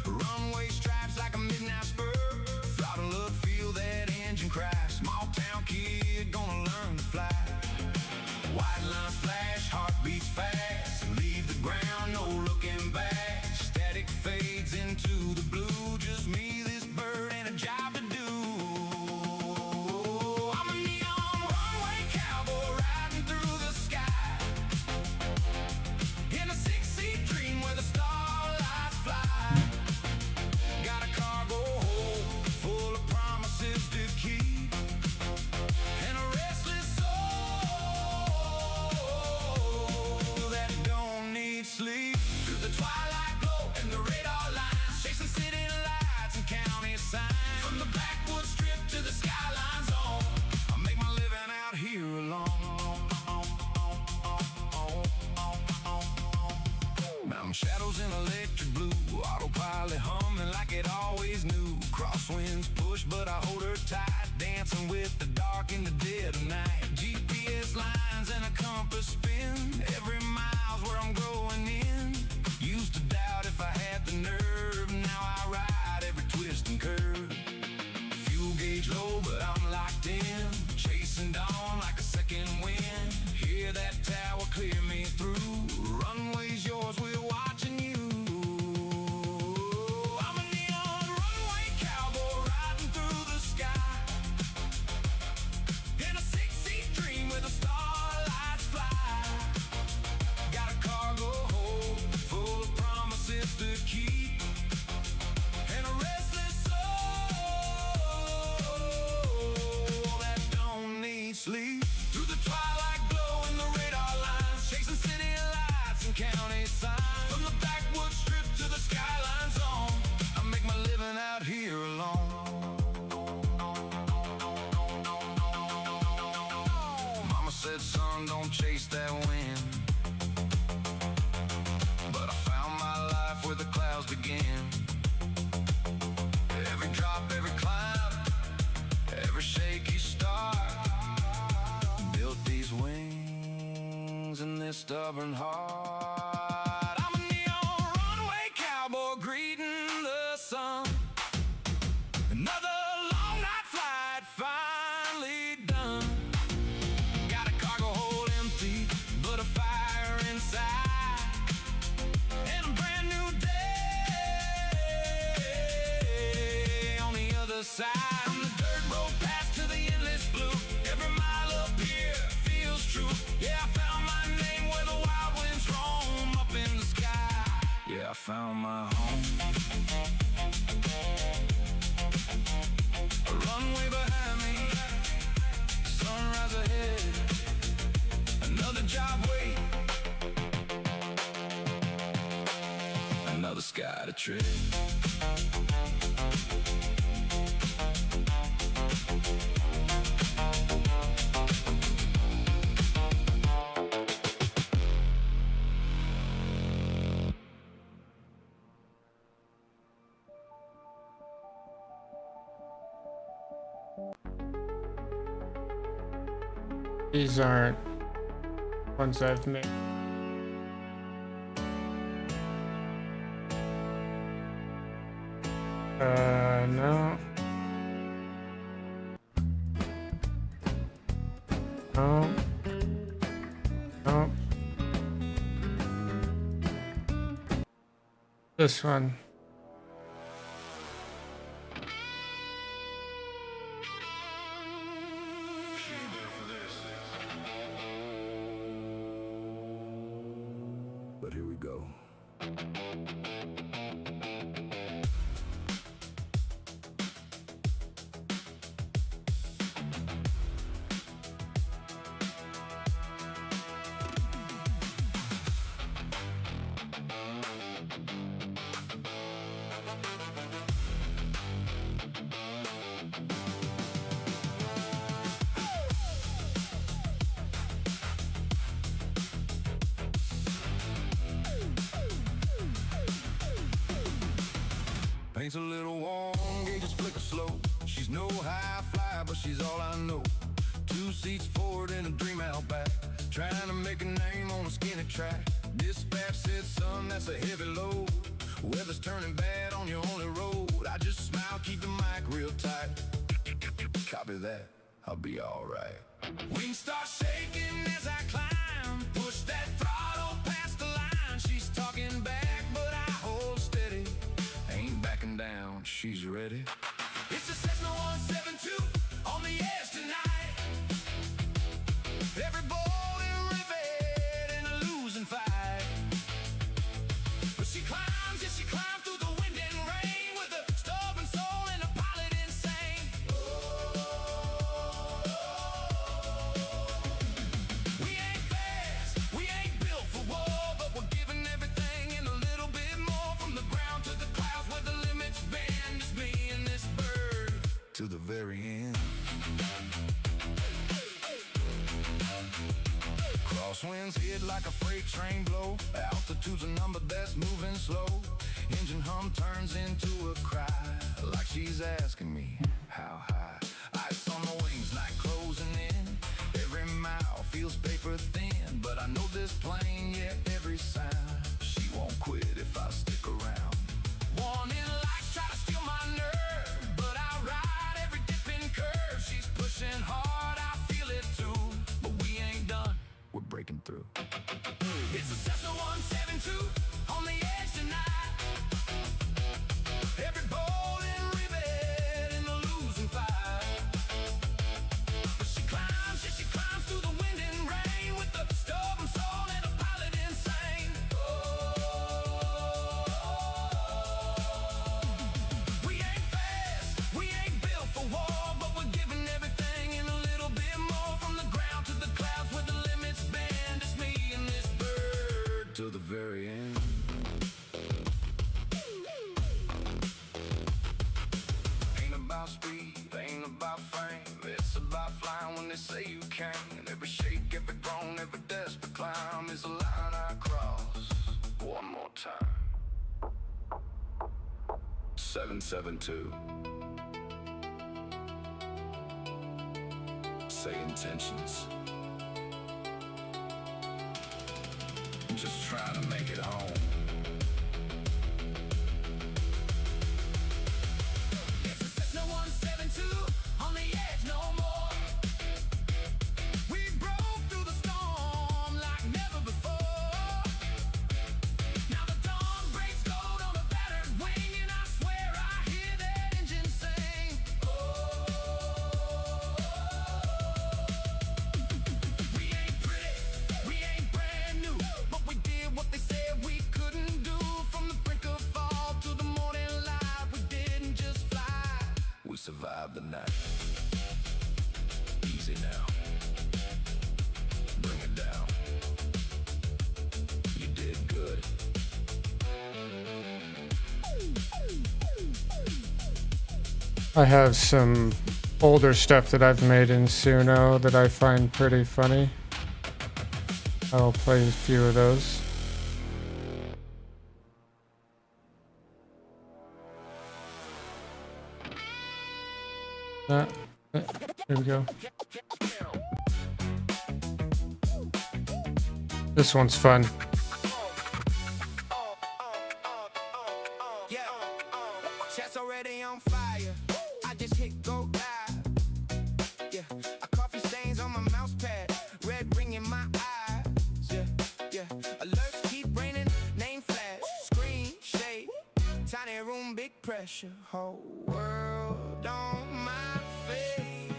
Runway stripes like a midnight spur. Throttle up, feel that engine crash. Small town kid gonna learn to fly. White line flash, heart beats fast. Leave the ground, no looking back. Static fades into the blue. Just me, this bird, and a job to do. I'm a neon runway cowboy riding through the sky. In a six-seat dream where the starlights fly. Got a cargo hold full of promises to keep. And a restless soul that don't need sleep. Through the twilight glow and the radar lines, chasing city lights and county signs. From the backwoods strip to the skyline zone, I make my living out here alone. Mountain shadows in electric blue, autopilot humming like it always knew. Crosswinds push, but I hold her tight, dancing with the dark in the dead of night. compass spin. Every mile's where I'm growing in. Used to doubt if I had the nerve. Now I ride every twist and curve. Fuel gauge low, but I'm locked in. Chasing dawn like a second wind. Hear that tower clear me through. Runway's yours, we're watching you. I'm a neon runway cowboy riding through the sky. In a six-seat dream where the starlights fly. Got a cargo hold full of promises to keep. And a restless soul that don't need sleep. Through the twilight glow and the radar lines, chasing city lights and county signs. From the backwoods strip to the skyline zone, I make my living out here alone. Mama said, son, don't chase that wind. But I found my life where the clouds begin. Every drop, every climb, every shaky start. Built these wings in this stubborn heart. I'm a neon runway cowboy greeting the sun. Another long night flight finally done. Got a cargo hold empty, but a fire inside. And a brand new day on the other side. From the dirt road past to the endless blue, every mile up here feels true. Yeah, I found my name where the wild winds roam up in the sky. Yeah, I found my home. A runway behind me, sunrise ahead, another job wait, another sky to tread. These aren't ones I've made. No. No. No. This one. But here we go. Paint's a little warm, gauges flicker slow. She's no high flyer, but she's all I know. 2 seats forward and a dream out back, trying to make a name on a skinny track. Dispatch said, son, that's a heavy load. Weather's turning bad on your only road. I just smile, keep the mic real tight. Copy that, I'll be alright. Wings start shaking as I climb. Push that throttle past the line. She's talking back, but I hold steady. Ain't backing down, she's ready. It's a Cessna 172 on the edge tonight. Every bolt and rivet in a losing fight. But she climbs, yeah, she climbs through the wind and rain with a stubborn soul and a pilot insane. We ain't fast, we ain't built for war, but we're giving everything and a little bit more. From the ground to the clouds where the limits bend. It's me and this bird to the very end. Crosswinds hit like a freight train blow. Altitude's a number that's moving slow. Engine hum turns into a cry, like she's asking me, how high? Ice on the wings, night closing in. Every mile feels paper thin. end, but I know this plane, yeah, every sound. She won't quit if I stick around. Warning lights try to steal my nerve, but I ride every dip and curve. She's pushing hard, I feel it too, but we ain't done, we're breaking through. It's a Cessna 172 on the edge tonight. Every bolt and rivet in the losing fight. But she climbs, yeah, she climbs through the wind and rain with the stubborn soul and a pilot insane. We ain't fast, we ain't built for war, but we're giving everything and a little bit more. From the ground to the clouds where the limits bend. It's me and this bird till the very end. Ain't about speed, ain't about fame. It's about flying when they say you can. Every shake, every groan, every desperate climb is a line I cross. One more time. 772. Say intentions. Just trying to make it home. It's a Cessna 172 on the edge no more. We broke through the storm like never before. Now the dawn breaks gold on a battered wing, and I swear I hear that engine sing. We ain't pretty, we ain't brand new, but we did what they said we couldn't do. From the brink of fall to the morning light, we didn't just fly, we survived the night. Easy now, bring it down. You did good. I have some older stuff that I've made in Suno that I find pretty funny. I'll play a few of those. Here we go. This one's fun. Yeah, chest already on fire. I just hit go live. Yeah, coffee stains on my mouse pad, red ring in my eyes. Yeah, yeah. Alerts keep raining, name flash, screen shade, tiny room, big pressure. Whole world on my face.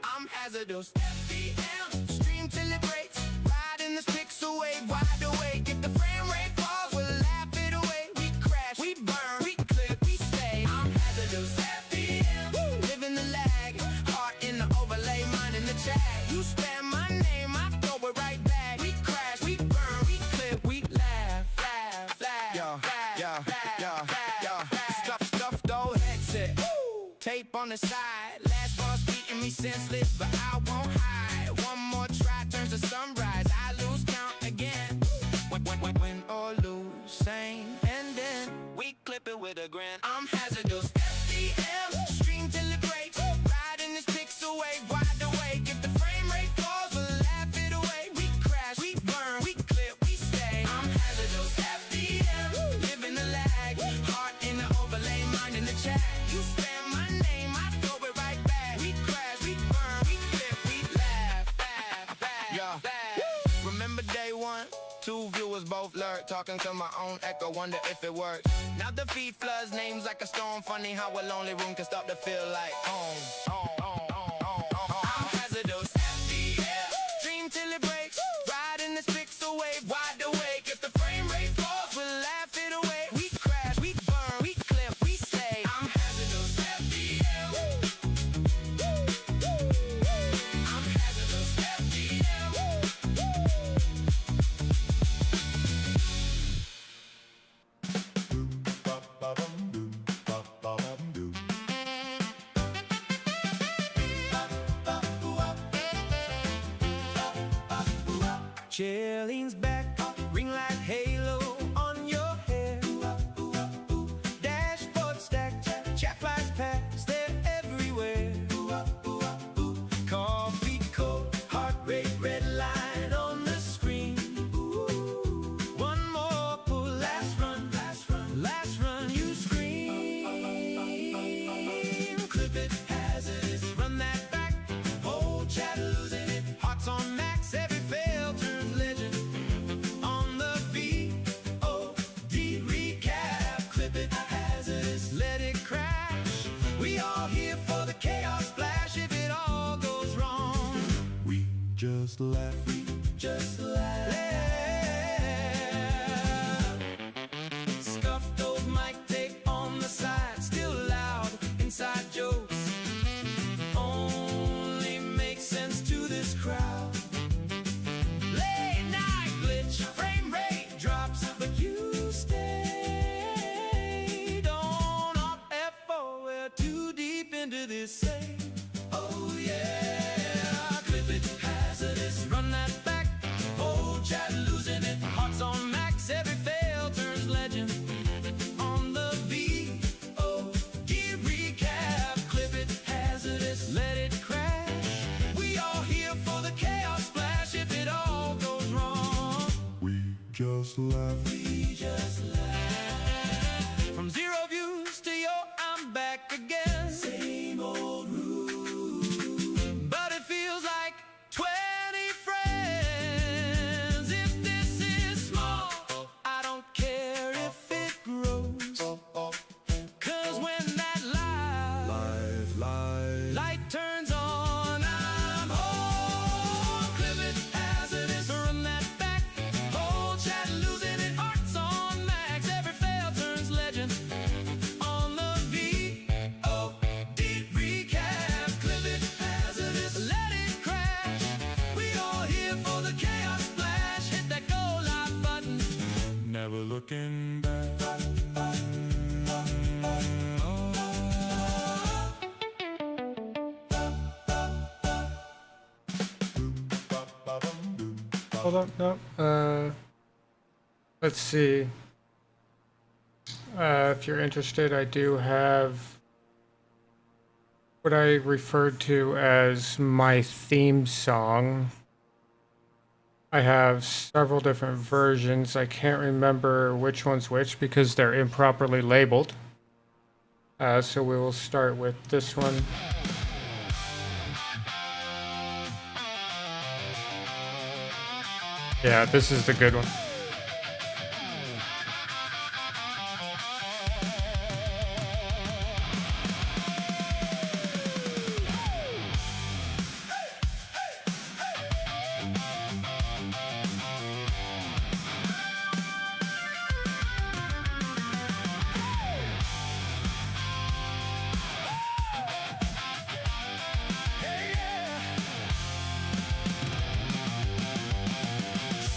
I'm hazardous. FDM, stream till it breaks. Riding this pixel wave, wide awake. If the frame rate falls, we'll laugh it away. We crash, we burn, we clip, we stay. I'm hazardous. FDM, living the lag. Heart in the overlay, mind in the chat. You spam my name, I throw it right back. We crash, we burn, we clip, we laugh, laugh, laugh. Yo. Stuff, though, headset. Tape on the side. Last boss beating me senseless, but I won't hide. One more try turns to sunrise. I lose count again. Win or lose, same. And then we clip it with a grin. I'm hazardous. FDM, stream till it breaks. Riding this pixel wave, wide awake. If the frame rate falls, we'll laugh it away. We crash, we burn, we clip, we stay. I'm hazardous. FDM, living the lag. Heart in the overlay, mind in the chat. You spam my name, I throw it right back. We crash, we burn, we clip, we laugh, laugh, laugh. Yeah. Remember day one? Two viewers both lurk, talking to my own echo, wonder if it works. Now the feed floods, names like a storm. Funny how a lonely room can start to feel like home. I'm hazardous. FDM, stream till it breaks. Riding this pixel wave, wide awake. If the frame rate falls, we'll laugh it away. We crash, we burn, we clip, we stay. I'm hazardous. FDM. I'm hazardous. FDM. Chilling's back, ring like halo on your hair. Dashboard stacked, chat flies past, they're everywhere. Coffee cold, heart rate red line on just laugh. We just laugh. Scuffed old mic tape on the side, still loud inside jokes. Only makes sense to this crowd. Late night glitch, frame rate drops, but you stay. Don't opt F4, we're too deep into this same. Oh yeah, clip it, hazardous, run that back. Old chat losing it, hearts on max, every fail turns legend. On the VOD recap, clip it, hazardous, let it crash. We all here for the chaos splash if it all goes wrong. We just laugh. We just laugh. From 0 views to your I'm back again. Same old route, but it feels like 20 friends. If this is small, I don't care if it grows. Cause when that light turns on, I'm home. Clip it, hazardous, run that back. Whole chat losing it, hearts on max. Every fail turns legend. On the VOD recap, clip it, hazardous, let it crash. We all here for the chaos splash. Hit that go live button, never looking back. Hold on, no. Let's see. If you're interested, I do have what I referred to as my theme song. I have several different versions. I can't remember which one's which because they're improperly labeled. So we will start with this one. Yeah, this is the good one.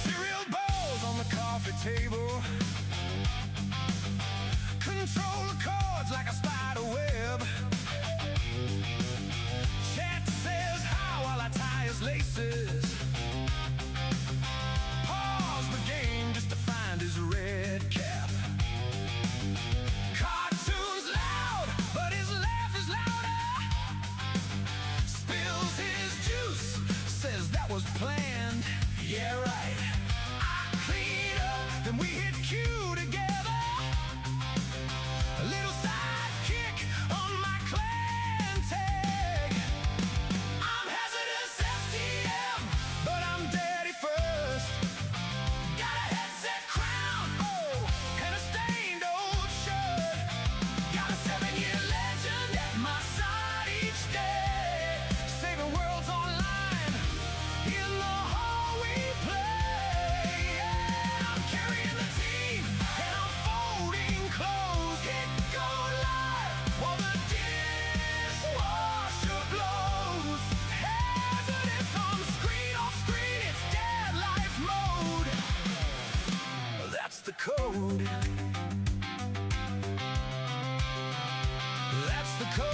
Cereal bowls on the coffee table. Controller cords like a spider web. Chat says hi while I tie his laces. Pause the game just to find his red cap. Cartoons loud, but his laugh is louder. Spills his juice, says that was planned. Yeah, right. I clean up, then we hit Q together. A little sidekick on my clan tag. I'm hazardous FTM, but I'm daddy first. Got a headset crown, oh, and a stained old shirt. Got a 7-year legend at my side each day. Saving worlds online, in the hall we play. Yeah, I'm carrying the team, and I'm folding clothes. Hit go live while the dishwasher blows. Hazardous on screen, off screen, it's dad life mode. That's the code. That's the code.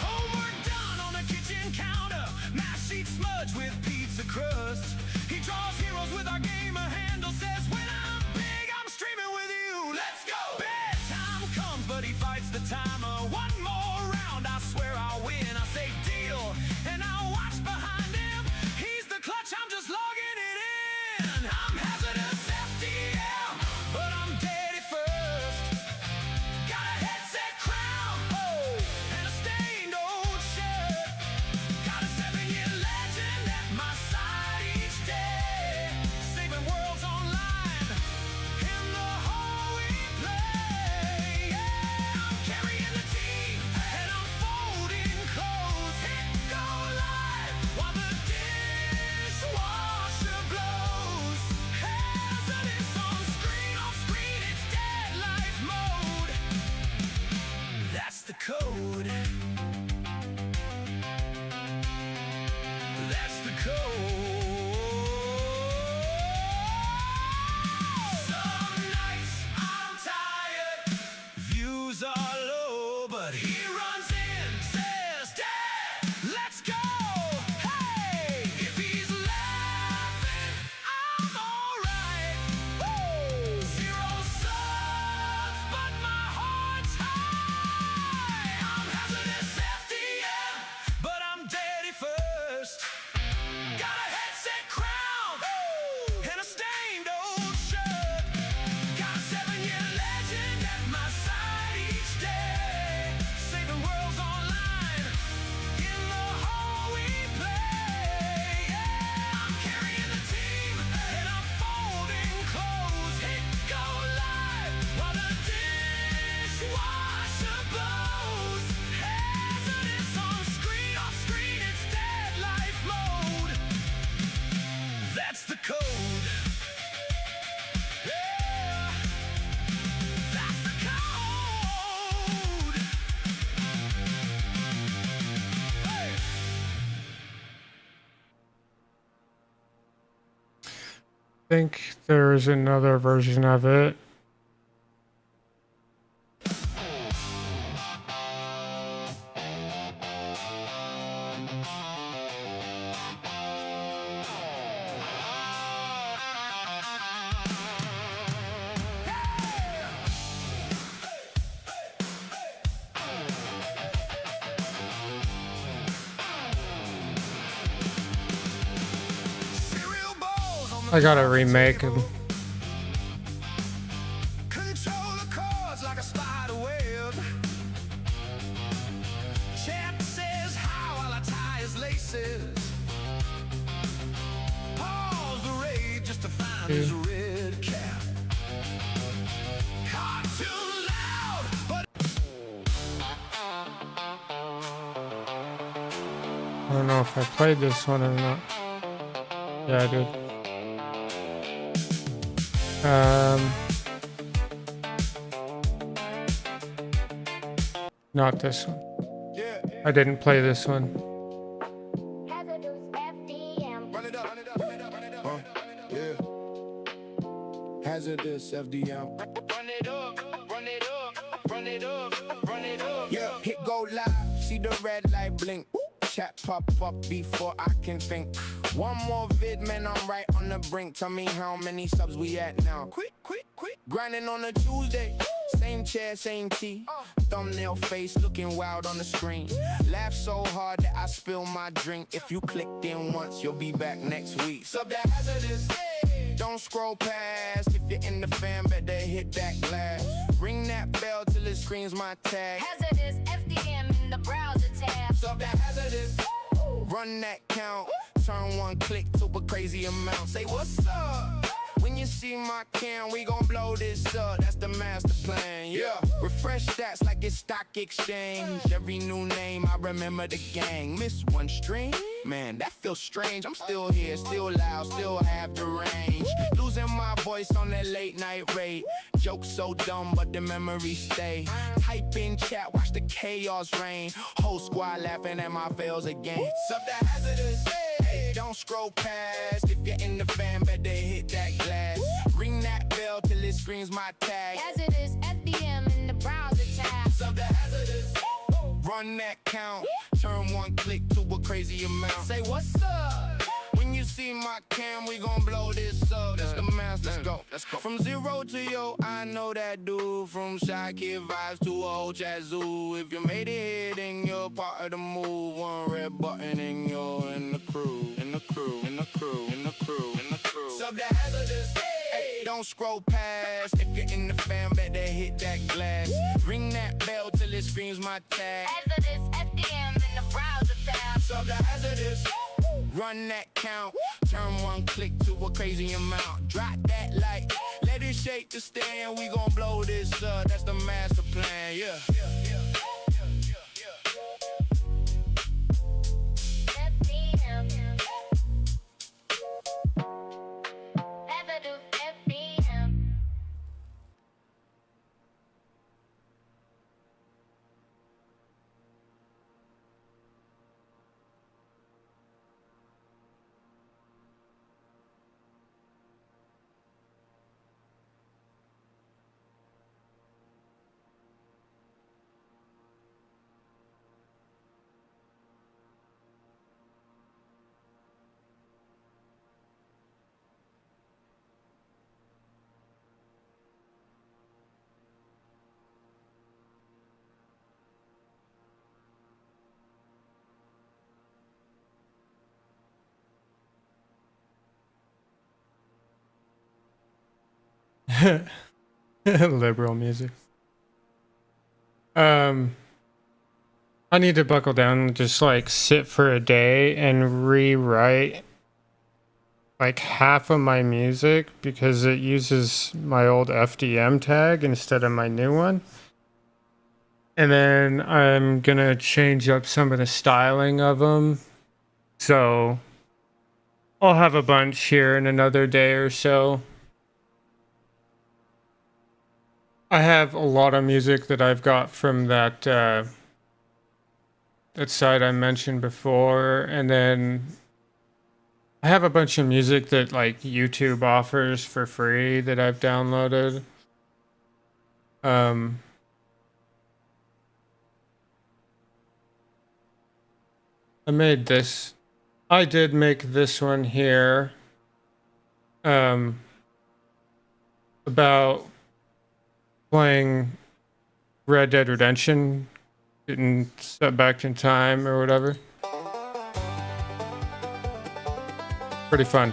Homework done on the kitchen counter. Mash sheet smudged with pizza crust. He draws heroes with our gamer handle. Says when I'm big, I'm streaming with you. Let's go. Bedtime comes, but he fights the timer. One more round, I swear I'll win. I say deal, and I watch behind him. He's the clutch, I'm just logging it in. code. Yeah, that's the code. Hey. I think there's another version of it. Cereal bowls on the I gotta coffee remake table. them. Control the chords like a spider web. Chap says how while I tie his laces. Pause the raid just to find his red cap. Car too loud, but I don't know if I played this one or not. Yeah, I did. Not this one. yeah. I didn't play this one. Hazardous FDM. Run it up, run it up, run it up, run it up. Yeah. Hazardous FDM. Run it up, run it up, run it up, run it up. Yeah, hit go live, see the red light blink. Chat pop up before I can think. One more vid, man, I'm right on the brink. Tell me how many subs we at now. Quick, quick, quick. Grinding on a Tuesday. Same chair, same tea. Thumbnail face looking wild on the screen. Laugh so hard that I spill my drink. If you clicked in once, you'll be back next week. Sub that hazardous. Don't scroll past. If you're in the fan, better hit that glass. Ring that bell till it screams my tag. Hazardous FDM in the browser tab. Sub that hazardous. Run that count. Turn one click to a crazy amount. Say what's up. When you see my cam, we gon' blow this up. That's the master plan, yeah. Refresh stats like it's stock exchange. Every new name, I remember the gang. Miss one stream? Man, that feels strange. I'm still here, still loud, still have the range. Losing my voice on that late night rate. Jokes so dumb, but the memories stay. Type in chat, watch the chaos reign. Whole squad laughing at my fails again. Sub that hazardous. Hey, don't scroll past. If you're in the fan, better hit that glass. Ring that bell till it screams my tag. Hazardous FDM in the browser tab. Sub the hazardous. Run that count. Turn one click to a crazy amount. Say what's up. When you see my cam, we gon' blow this up. That's the mask, let's go. From zero to yo, I know that dude. From shy kid vibes to a whole chat zoo. If you made it here, then you're part of the move. One red button and you're in the crew. In the crew, in the crew, in the crew, in the crew. Sub the hazardous. Hey, don't scroll past. If you're in the fan, better hit that glass. Ring that bell till it screams my tag. Hazardous FDM in the browser tab. Sub the hazardous. Run that count. Turn one click to a crazy amount. Drop that light. Let it shake the stand. We gon' blow this up. That's the master plan, yeah. FDM. Hazardous FDM. Liberal music. I need to buckle down and just like sit for a day and rewrite like half of my music because it uses my old FDM tag instead of my new one. And then I'm gonna change up some of the styling of them. So I'll have a bunch here in another day or so. I have a lot of music that I've got from that that site I mentioned before, and then I have a bunch of music that like YouTube offers for free that I've downloaded. I made this. I did make this one here. About playing Red Dead Redemption, getting set back in time or whatever. Pretty fun.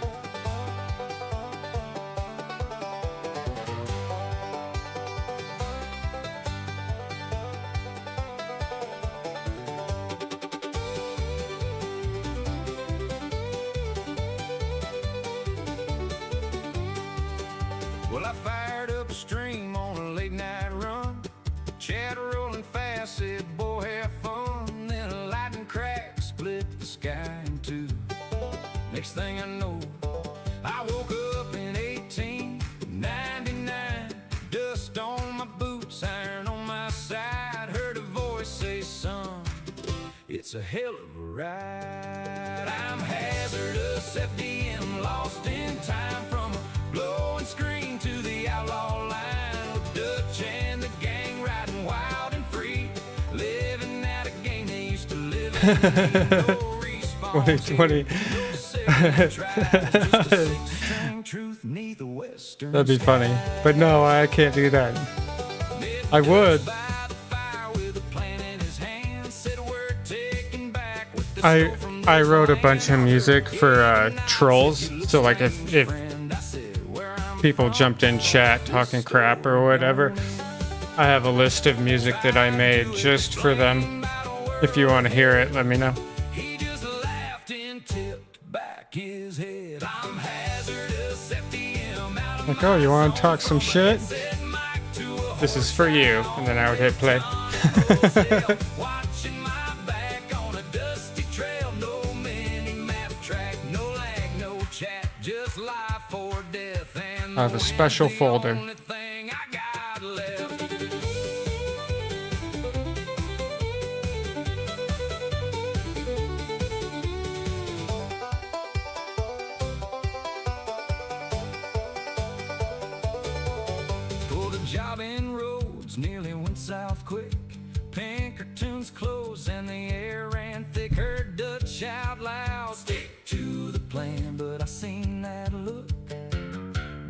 Well, I fired up a stream on a late night run. Chat rolling fast, said, boy, have fun. Then a lightning crack split the sky in two. Next thing I know, I woke up in 1899. Dust on my boots, iron on my side. Heard a voice say, son, it's a hell of a ride. I'm hazardous, FDM, lost in time. From a blowing screen to the outlaw line. With Dutch and the gang riding wild and free. Living out a game they used to live in. No respawn, 2020. That'd be funny. But no, I can't do that. I would. I wrote a bunch of music for trolls. So like if people jumped in chat talking crap or whatever, I have a list of music that I made just for them. If you want to hear it, let me know. He just laughed and tipped back his head. I'm hazardous, FDM out of Like, oh, you want to talk some shit? This is for you. And then I would hit play. watching my back on a dusty trail. No mini map track, no lag, no chat, just life or death. And I have a special folder. only thing I got left. Pulled a job in roads, nearly went south quick. Pinkerton's closed and the air ran thick. Heard Dutch out loud, stick to the plan. But I seen that look,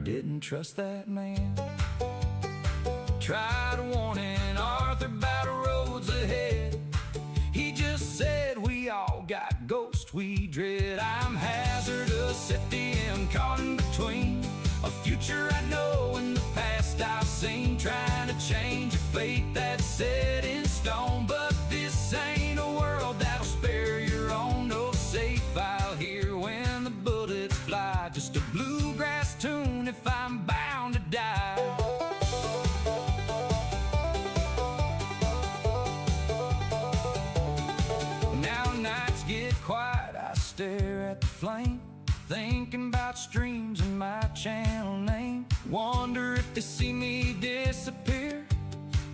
didn't trust that man. Tried warning Arthur about roads ahead. He just said we all got ghosts we dread. I'm hazardous, FDM caught in between. A future I know and the past I've seen. Trying to change a fate that's set in stone. But this ain't a world that'll spare your own. No safe I'll hear when the bullets fly. Just a bluegrass tune if I'm bound to die. Now nights get quiet, I stare at the flame. Thinking about streams and my channel name. Wonder if they see me disappear,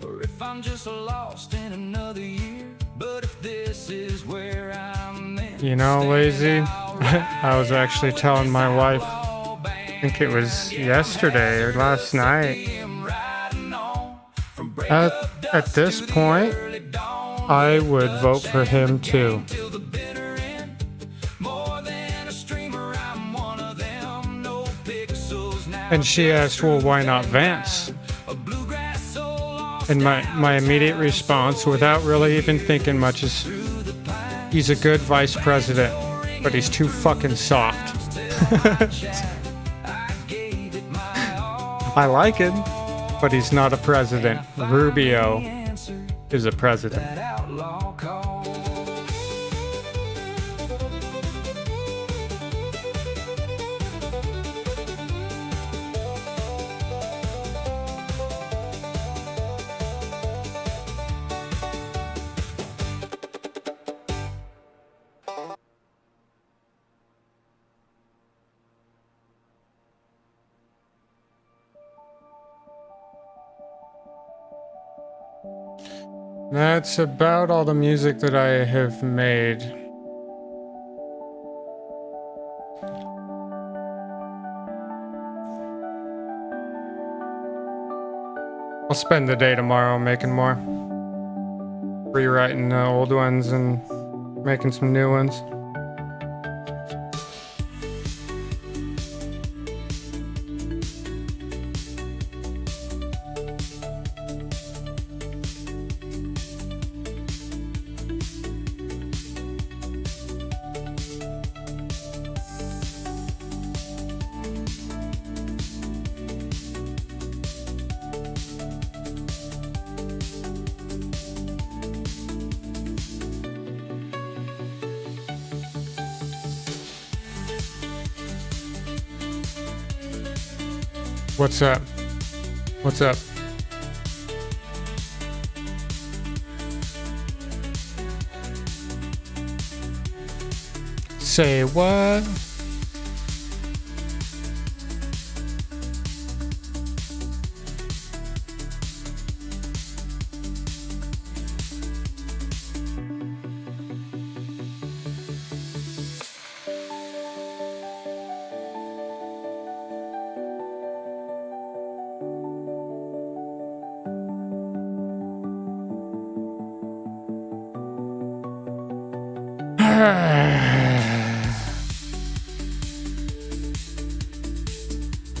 or if I'm just lost in another year. But if this is where I'm meant to You know, stand, Lazy, I'll ride I was actually on telling this my wife, outlaw I think it was band. yesterday or last night. Riding on from break At of dusk this to the point, early dawn. I would vote for him too. Till the bitter end. More than a streamer, I'm one of them. No pixels now. And she asked, well, why not Vance? A bluegrass soul lost And my immediate response, without really even thinking much, is he's a good vice president, but he's too fucking soft. I gave it my all. I like him, but he's not a president. Rubio Answer is a president. that outlaw call. That's about all the music that I have made. I'll spend the day tomorrow making more. Rewriting the old ones and making some new ones. What's up? What's up? Say what?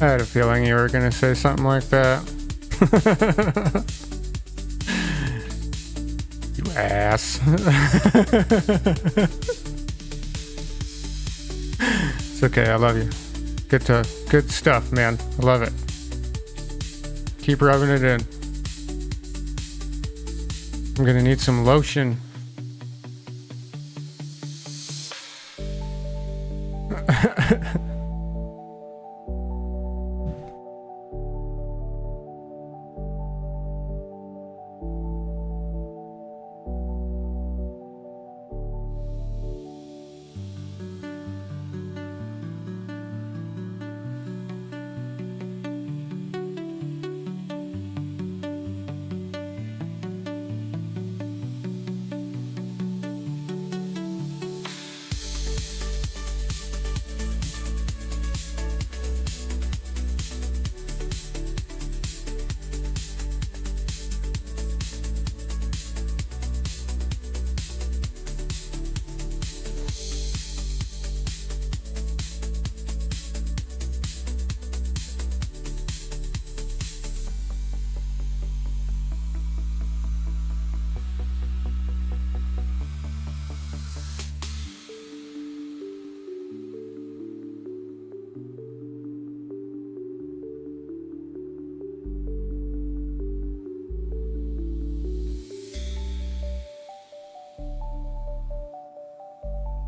I had a feeling you were going to say something like that. You ass. It's okay, I love you. Good stuff, man. I love it. Keep rubbing it in. I'm going to need some lotion.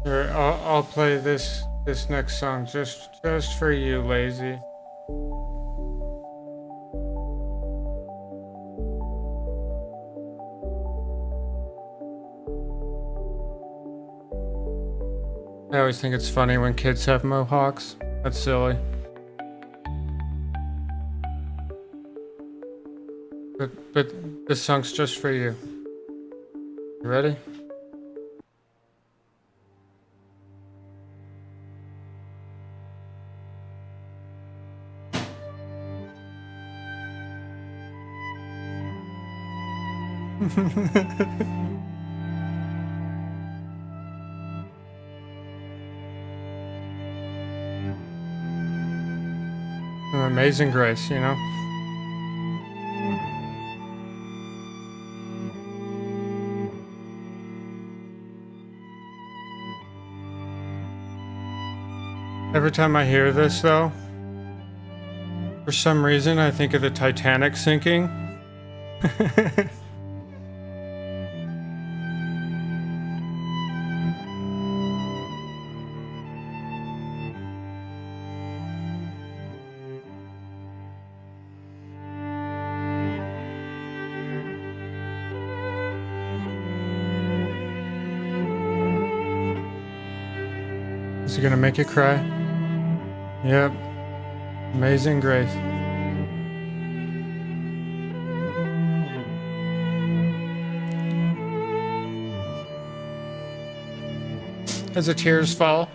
Here, I'll play this next song just for you, Lazy. I always think it's funny when kids have mohawks. That's silly. But this song's just for you. You ready? Amazing Grace, you know? Every time I hear this, though, for some reason I think of the Titanic sinking. Is it gonna make you cry? Yep. Amazing Grace. as the tears fall.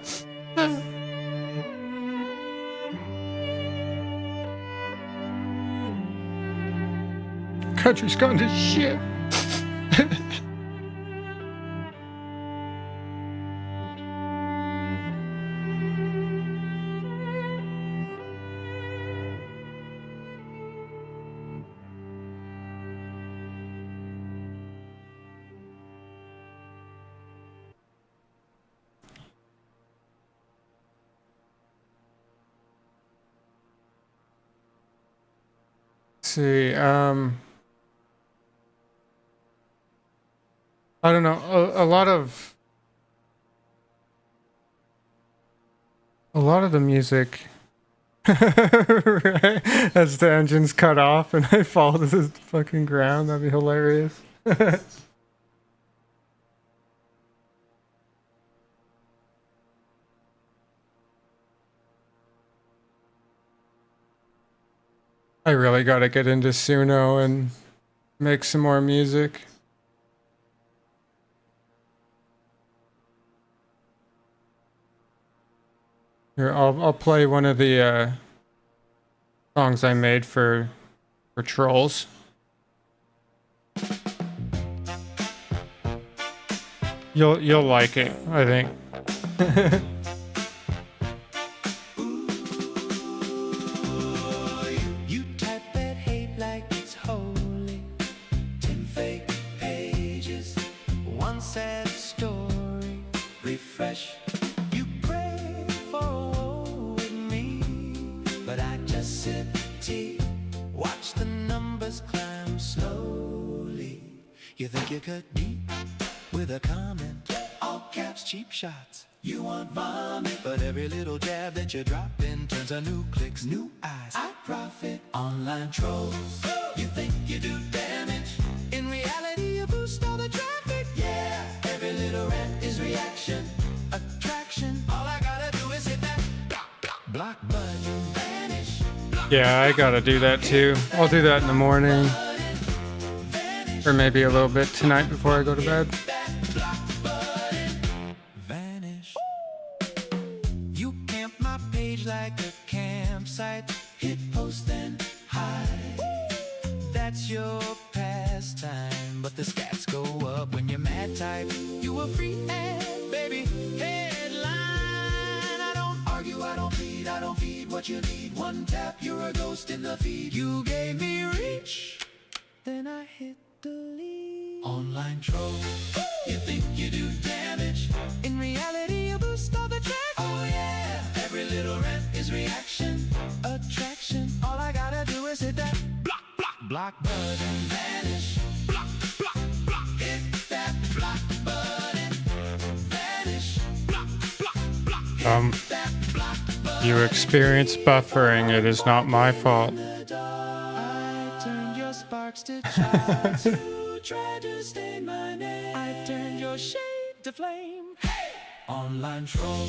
Country's gone to shit. See, I don't know. A lot of the music, right? As the engine's cut off and I fall to the fucking ground, that'd be hilarious. I really gotta get into Suno and make some more music. Here, I'll play one of the songs I made for Trolls. You'll like it, I think. You type that hate like it's holy. 10 fake pages, one sad story. Refresh. You pray for a woe with me, but I just sip tea. Watch the numbers climb slowly. You think you could deep with a comment, all caps, cheap shots. You want vomit, but every little jab that you drop in turns a new clicks, new eyes. I profit, online trolls. You think you do damage, in reality you boost all the traffic. Yeah, every little rant is reaction, attraction. All I gotta do is hit that block button, vanish. Yeah, I gotta do that too. I'll do that in the morning, or maybe a little bit tonight before I go to bed. Vanish. You camp my page like a campsite. Hit post then hide. That's your pastime, but the stats go up when you're mad type. You a free ad, baby. Headline. I don't argue, I don't plead, I don't feed what you need. One tap, you're a ghost in the feed. You gave me reach, then I hit delete. Online troll. You think you do damage, in reality you boost all the traffic. Oh yeah, every little rant is reaction, attraction. All I gotta do is hit that block button, vanish. Hit that block button, vanish. Hit that block button. You experience buffering. It is not my fault. I turned your sparks to charge. You tried to stain my name. I turned your shade to flame. Hey! Online troll.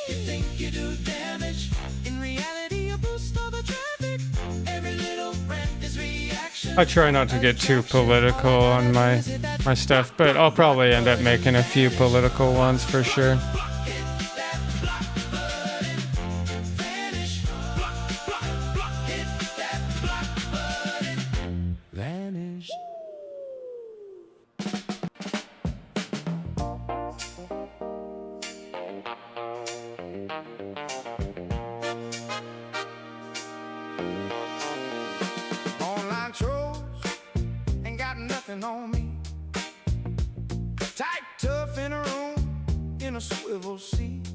You think you do damage, in reality you boost all the traffic. Every little rant is reaction. I try not to get too political on my stuff, but I'll probably end up making a few political ones for sure. Vanish. Online trolls ain't got nothing on me. Tight, tough in a room, in a swivel seat.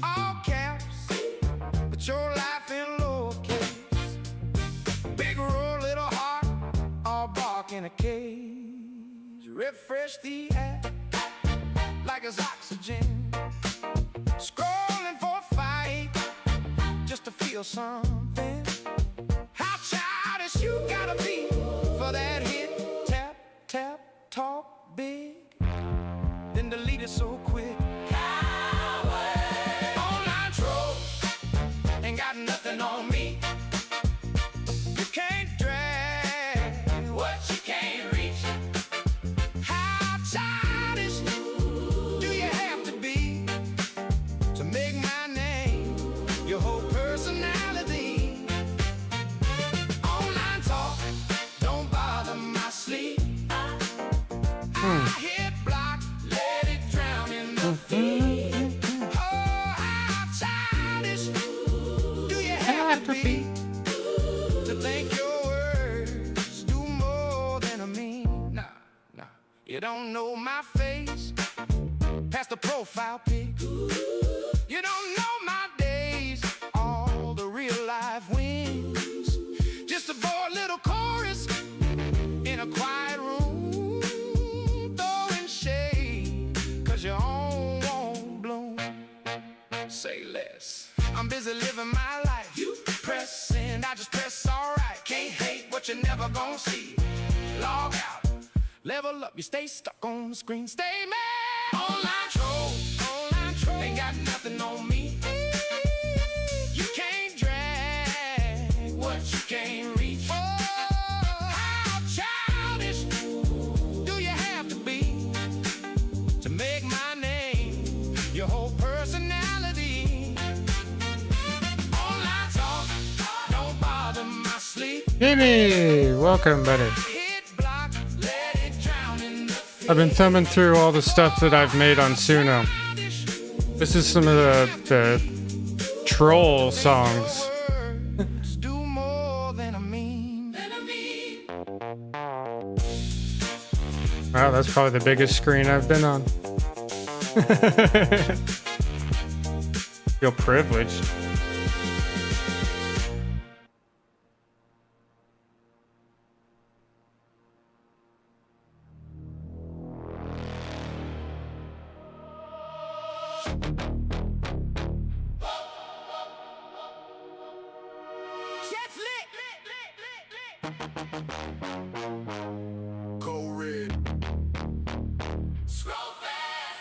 All caps, but your life in lowercase. Big roll, little heart, all bark in a cage. Refresh the app like it's oxygen. Scrolling for a fight, just to feel something. How childish you gotta be for that hit. Tap, tap, talk big, then delete it so quick. Online troll ain't got nothing on me. You can't drag what you can't reach. How childish do you have just a profile pic. You don't know my days, all the real life wins. Just a bored little chorus in a quiet room, throwing shade, cause your own won't bloom. Say less. I'm busy living my life. You press and I just press alright. Can't hate what you're never gonna see. Log out, level up, you stay stuck on the screen. Stay mad. Online troll, ain't got nothing on me. You can't drag what you can't reach. Oh, how childish do you have to be to make my name your whole personality? Online talk, don't bother my sleep. Jimmy, welcome, buddy. Hit block, let it drown in the I've been thumbing through all the stuff that I've made on Suno. This is some of the troll songs. words do more than I mean. Wow, that's probably the biggest screen I've been on. Feel privileged. Jets lit. Code red. Scroll fast.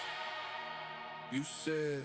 You said.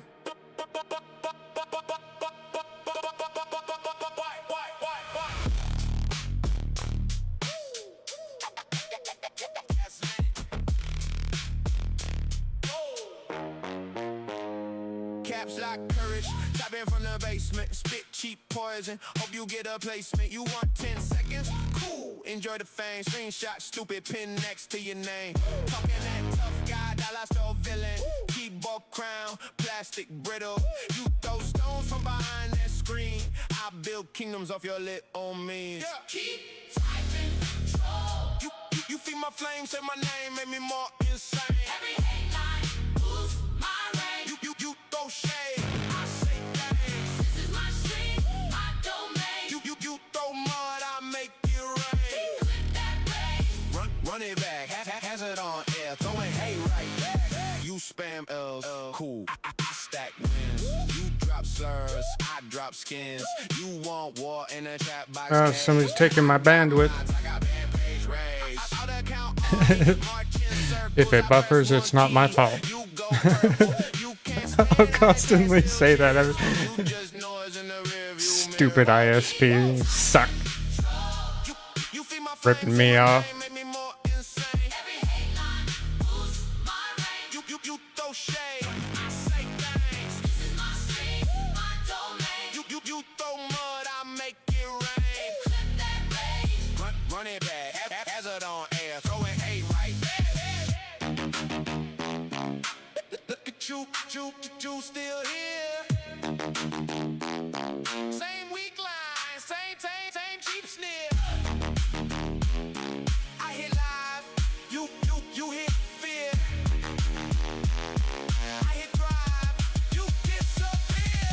Caps like courage, tap in from the basement, spit cheap poison, hope you get a placement. You want 10 seconds? Cool, enjoy the fame, screenshot, stupid pin next to your name. Talking that tough guy, dollar store villain, keyboard crown, plastic brittle. You throw stones from behind that screen, I build kingdoms off your lit on me. Yeah. Keep typing, troll. You feed my flame, say my name, make me more insane. Every hate line, boost my range. You throw shade, I say thanks. This is my stream, my domain. You throw mud, I make it rain. Clip that rain. Run it back, hazard on air, throwing hate right back. You spam L's, cool. I stack wins. You drop slurs, I drop skins. You want war in a chat box. Oh, somebody's taking my bandwidth. If it buffers, it's not my fault. I'll constantly say that. Stupid ISP suck. Ripping me off. Run it back, hazard on air, throwing hate right back. Look at you still here. Same weak line, same cheap sneer. I hit live, you hit fear. I hit drive, you disappear.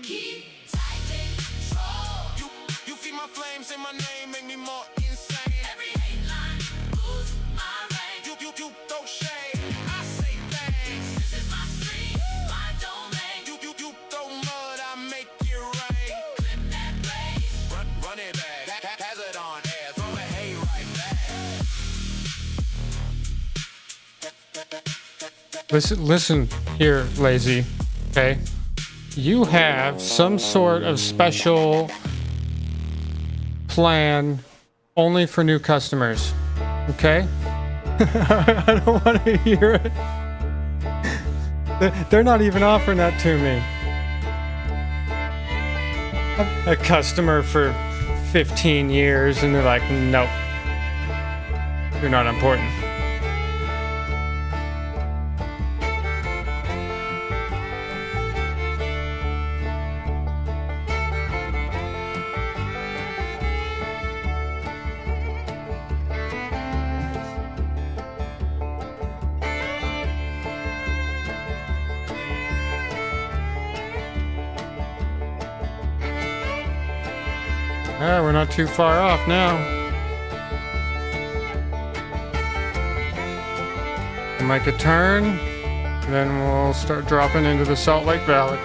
Keep typing, troll. You feed my flames, say my name, make me more insane. Every hate line, boost my range. You throw shade, I say thanks. This is my stream, my domain. You throw mud, I make it rain. Clip that rain. Run it back, hazard on air, throw it hate right back. Listen here, lazy. Okay, you have some sort of special plan only for new customers. Okay, I don't want to hear it. They're not even offering that to me. A customer for 15 years, and they're like, nope, you're not important. Yeah, we're not too far off now. We'll make a turn, then we'll start dropping into the Salt Lake Valley.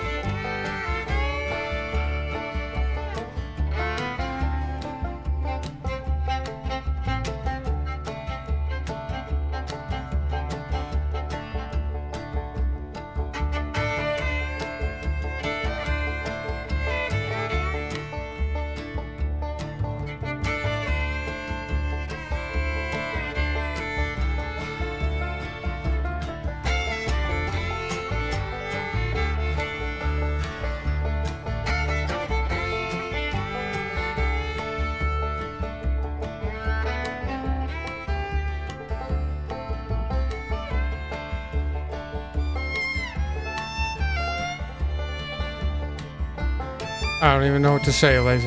I don't even know what to say, Lazy.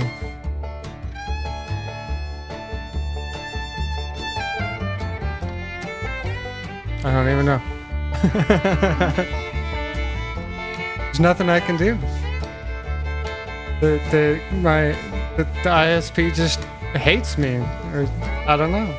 I don't even know. There's nothing I can do. The ISP just hates me, or I don't know.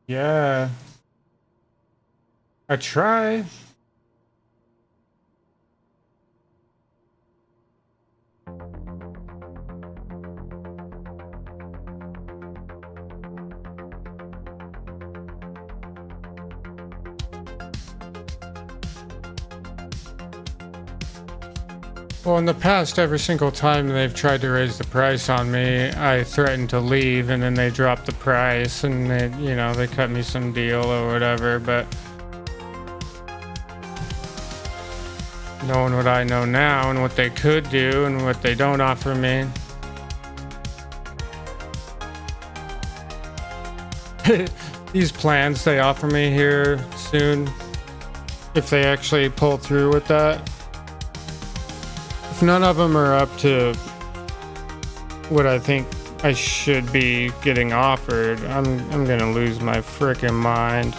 Yeah. I try. Well, in the past, every single time they've tried to raise the price on me, I threatened to leave, and then they dropped the price, and they, you know, they cut me some deal or whatever. But knowing what I know now and what they could do and what they don't offer me, these plans they offer me here soon, if they actually pull through with that, if none of them are up to what I think I should be getting offered, I'm gonna lose my frickin' mind.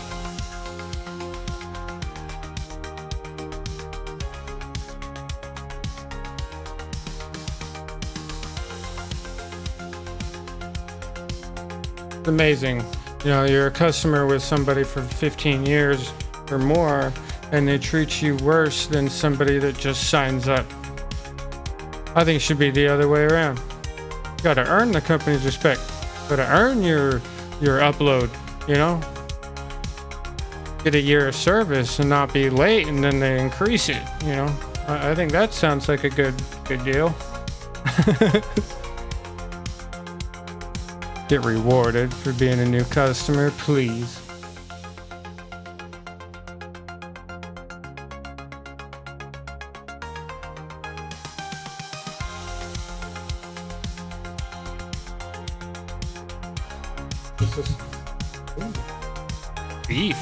It's amazing. You know, you're a customer with somebody for 15 years or more, and they treat you worse than somebody that just signs up. I think it should be the other way around. You gotta earn the company's respect. You gotta earn your upload, you know? Get a year of service and not be late, and then they increase it, you know? I think that sounds like a good deal. Get rewarded for being a new customer, please. What's this? Ooh. Beef.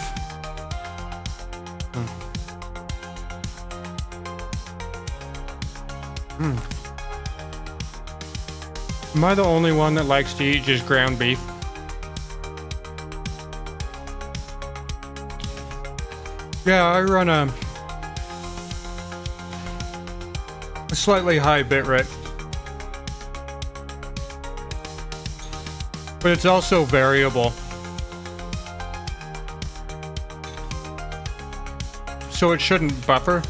Am I the only one that likes to eat just ground beef? Yeah, I run a slightly high bit rate. But it's also variable. So it shouldn't buffer.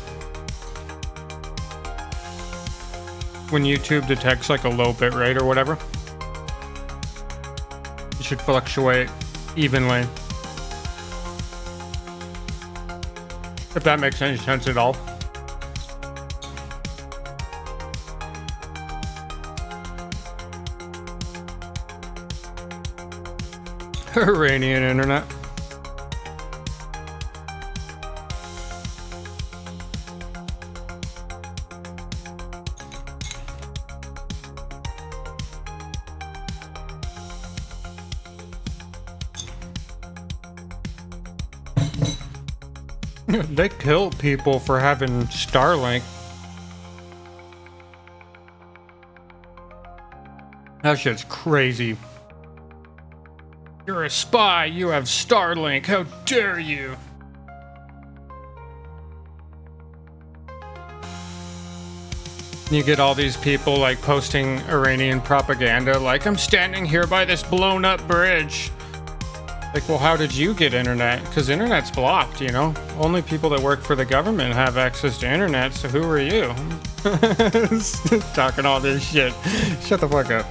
when YouTube detects like a low bit rate or whatever, it should fluctuate evenly. If that makes any sense at all. Iranian internet. They kill people for having Starlink. That shit's crazy. You're a spy. You have Starlink. How dare you? You get all these people like posting Iranian propaganda, like, I'm standing here by this blown up bridge. Like, well, how did you get internet? Because internet's blocked, you know? Only people that work for the government have access to internet, so who are you? Talking all this shit. Shut the fuck up.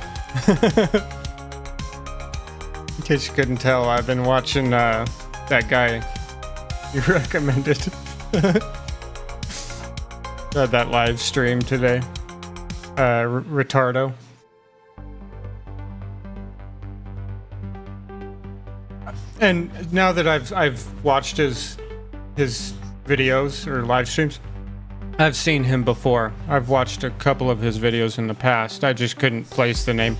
In case you couldn't tell, I've been watching that guy you recommended. That live stream today. Retardo. And now that I've watched his videos or live streams, I've seen him before. I've watched a couple of his videos in the past. I just couldn't place the name.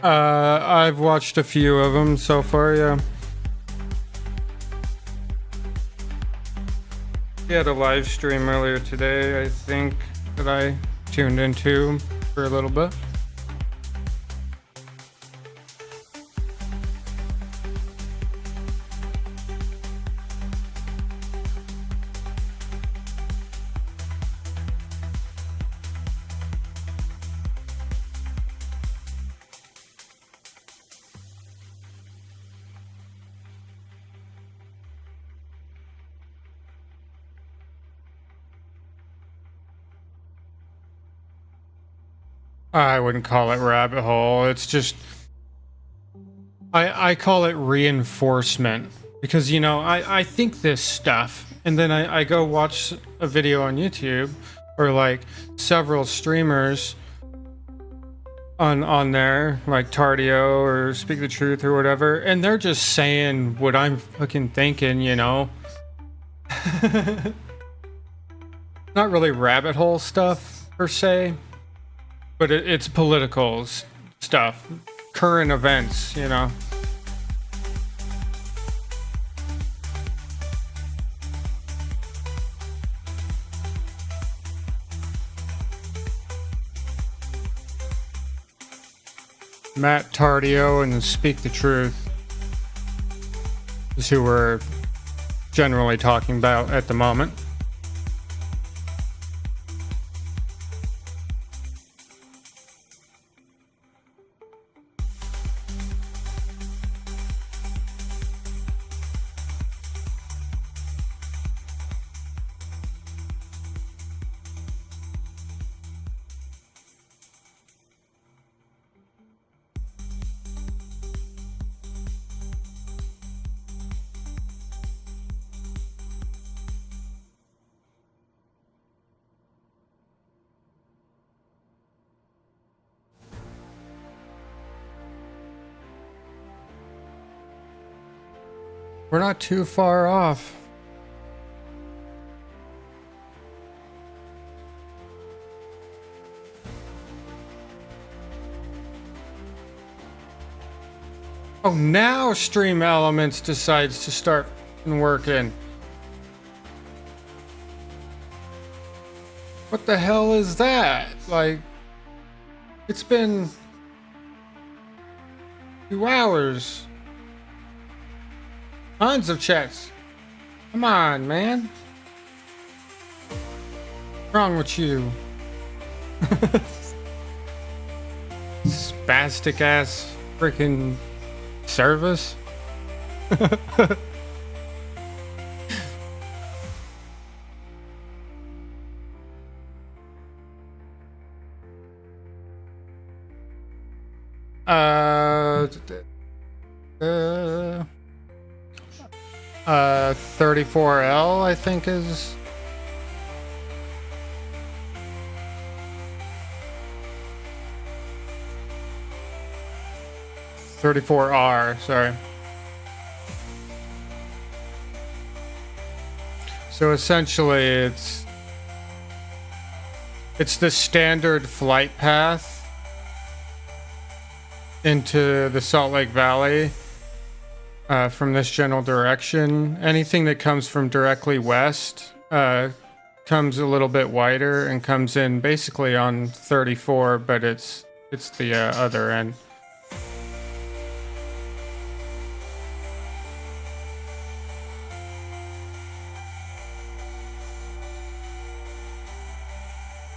I've watched a few of them so far, yeah. He had a live stream earlier today, I think, that I tuned into for a little bit. I wouldn't call it rabbit hole. It's just, I call it reinforcement, because, you know, I think this stuff, and then I go watch a video on YouTube, or like several streamers on there, like Tardio or Speak the Truth or whatever, and they're just saying what I'm fucking thinking, you know. Not really rabbit hole stuff per se, but it's political stuff, current events, you know. Matt Tardio and Speak the Truth is who we're generally talking about at the moment. We're not too far off. Oh, now Stream Elements decides to start working. What the hell is that? Like, it's been 2 hours. Tons of chats. Come on, man. What's wrong with you? spastic ass freaking service. uh, 34L I think is. 34R, sorry. So essentially it's the standard flight path into the Salt Lake Valley from this general direction. Anything that comes from directly west comes a little bit wider and comes in basically on 34, but it's the other end.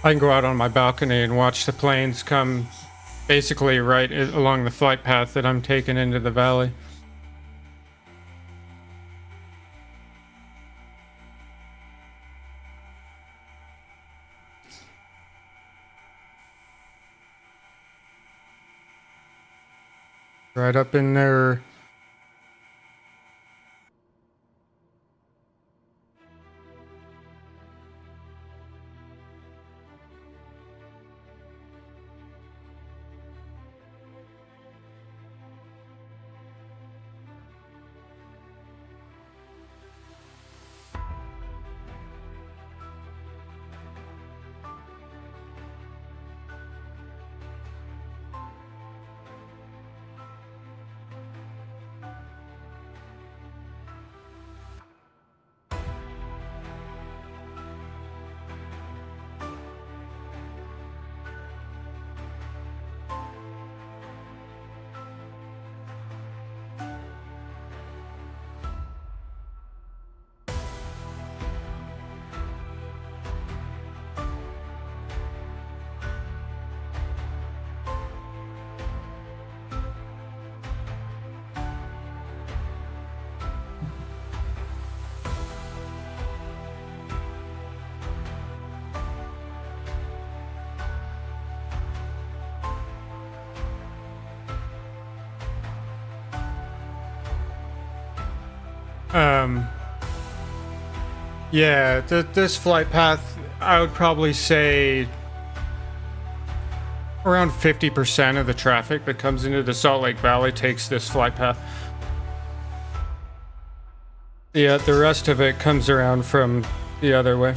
I can go out on my balcony and watch the planes come basically right along the flight path that I'm taking into the valley. Right up in there. Yeah, this flight path, I would probably say around 50% of the traffic that comes into the Salt Lake Valley takes this flight path. Yeah, the rest of it comes around from the other way.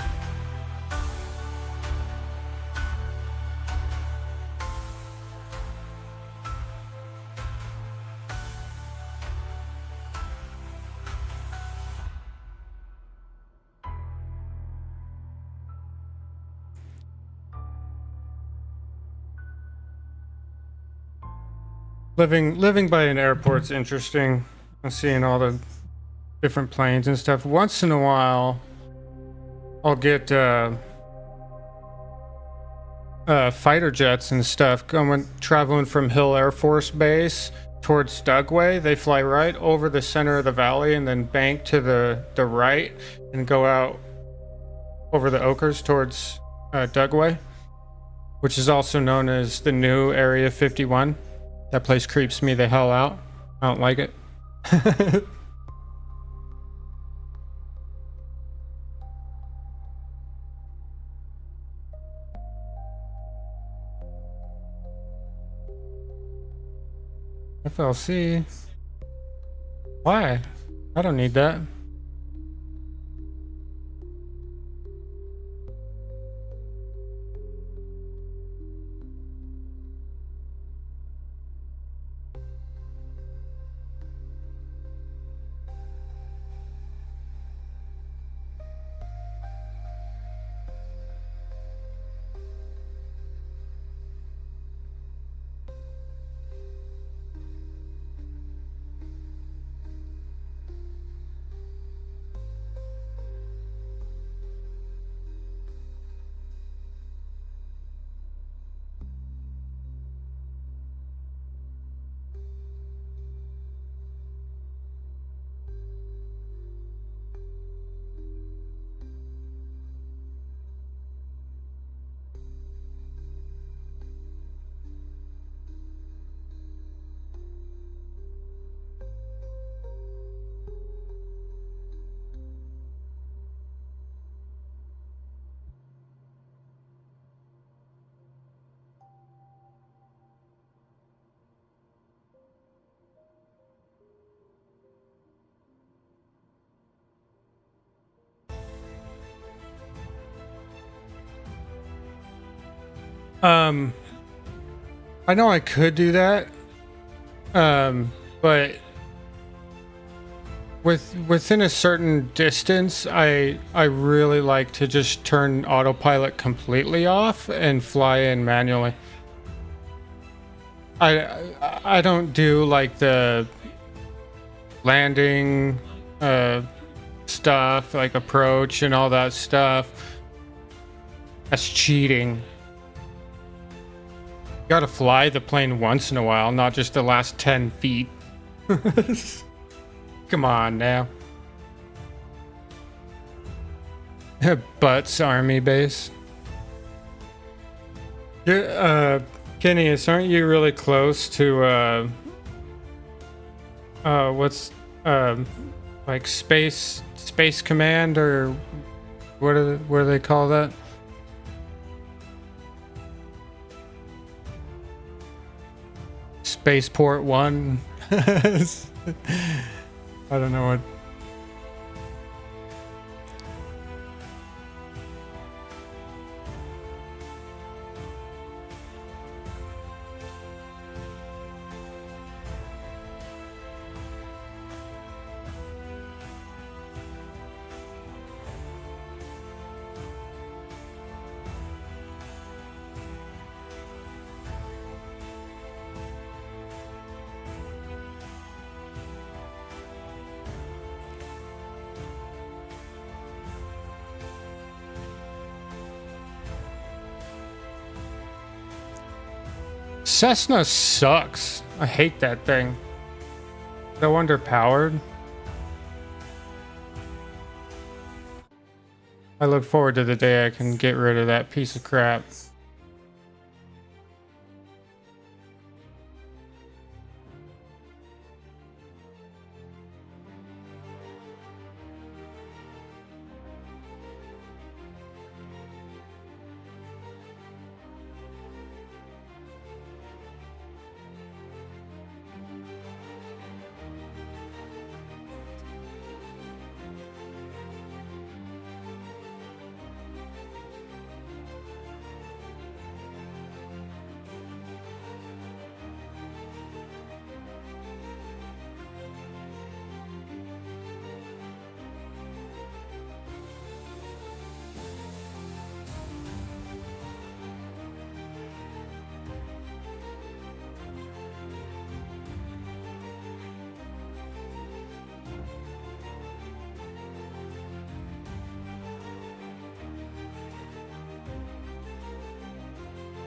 Living by an airport's interesting. Seeing all the different planes and stuff. Once in a while, I'll get fighter jets and stuff traveling from Hill Air Force Base towards Dugway. They fly right over the center of the valley and then bank to the right and go out over the Oakers towards Dugway, which is also known as the new Area 51. That place creeps me the hell out. I don't like it. FLC? Why? I don't need that. I know I could do that, but within a certain distance, I really like to just turn autopilot completely off and fly in manually. I don't do like the landing stuff, like approach and all that stuff. That's cheating. You gotta fly the plane once in a while, not just the last 10 feet. Come on now. Butts Army Base. Kenny, aren't you really close to what's like space command, or what do they call that? Spaceport 1. I don't know what. Cessna sucks. I hate that thing. So underpowered. I look forward to the day I can get rid of that piece of crap.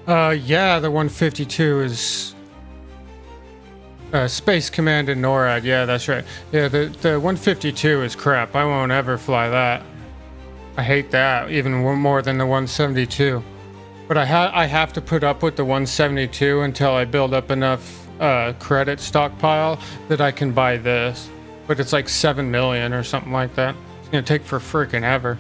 Yeah, the 152 is Space Command and NORAD. Yeah, that's right. Yeah, the 152 is crap. I won't ever fly that. I hate that even more than the 172. But I have to put up with the 172 until I build up enough credit stockpile that I can buy this. But it's like 7 million or something like that. It's gonna take for freaking ever.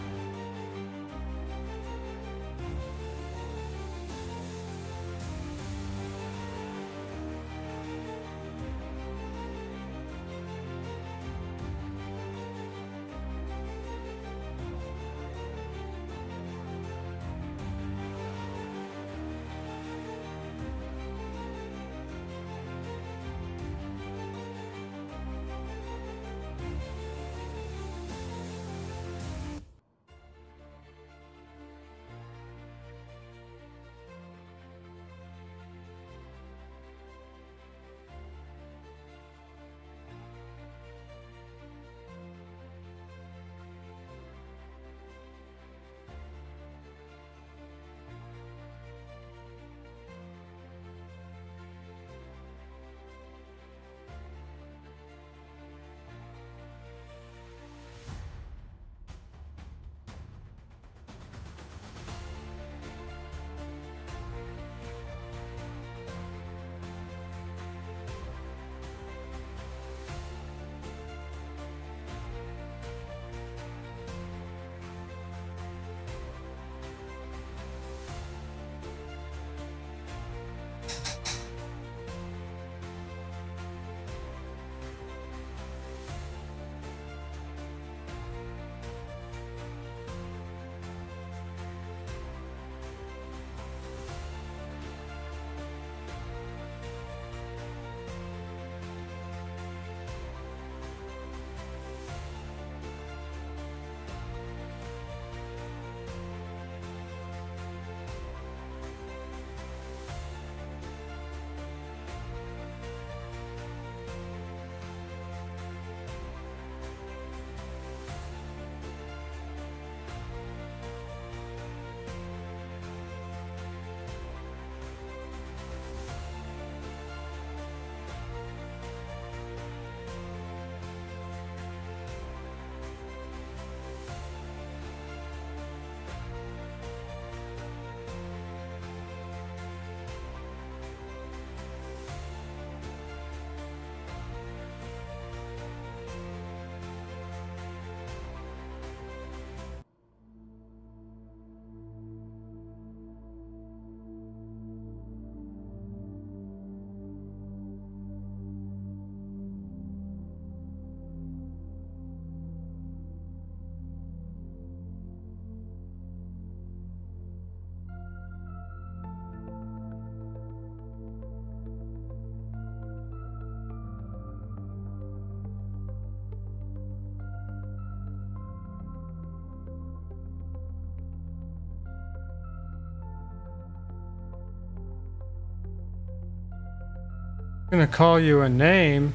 gonna call you a name.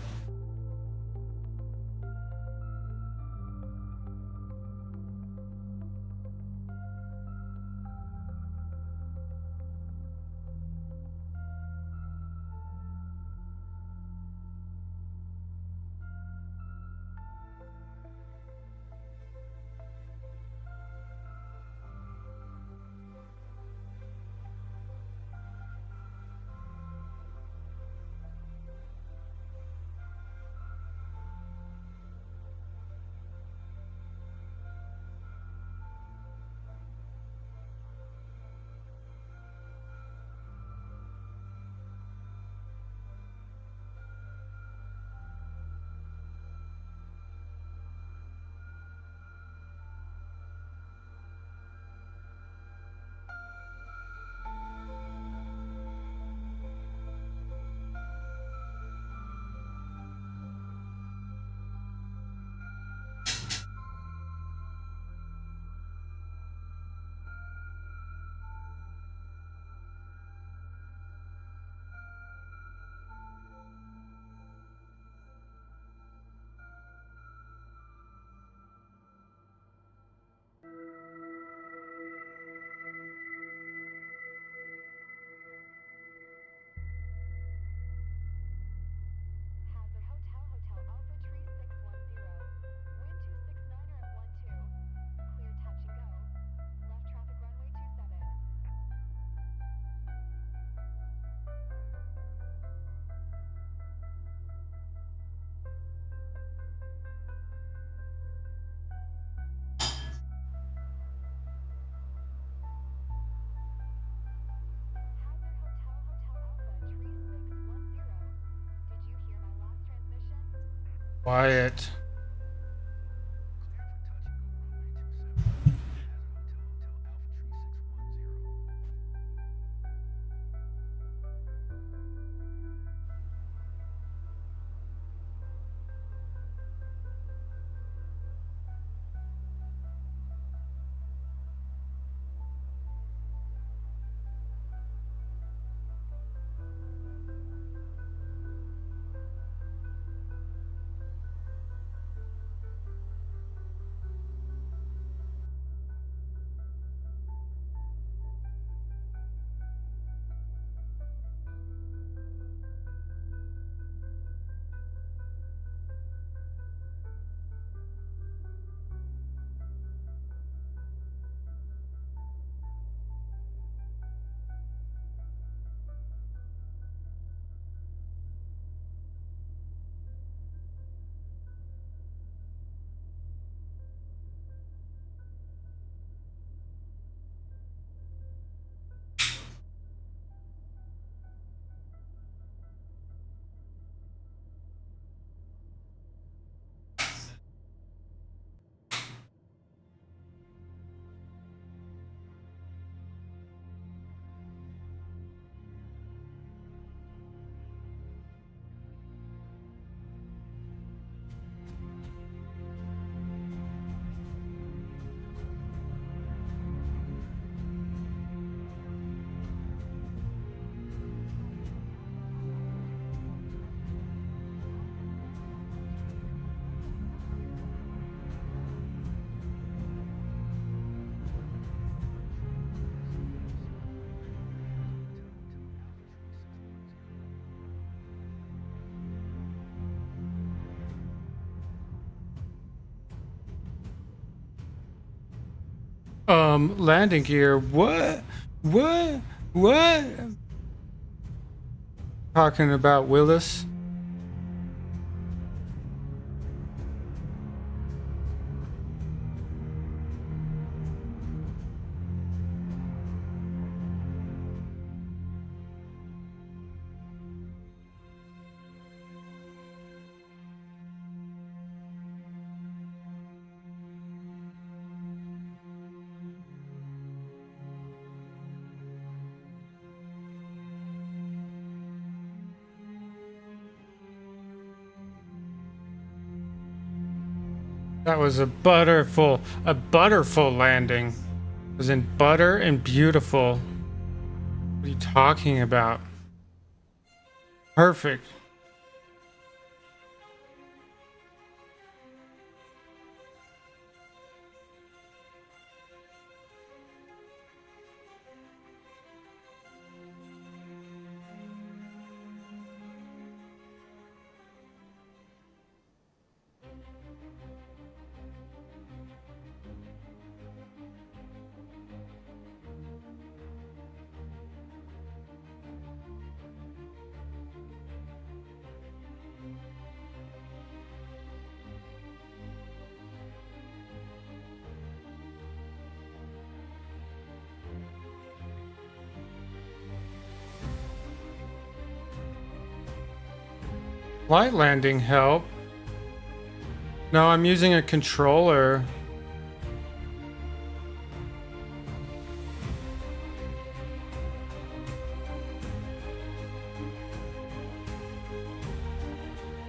Hazard Hotel, Hotel Alpha Tree 610. Wind 269er at 12. Clear touch and go. Left traffic runway 27. Hazard Hotel, Hotel Alpha Tree 610. Did you hear my last transmission? Quiet. Cleared Landing gear. What? What? What? Talking about Willis. That was a butterful landing. It was in butter and beautiful. What are you talking about? Perfect. Flight landing help. No, I'm using a controller.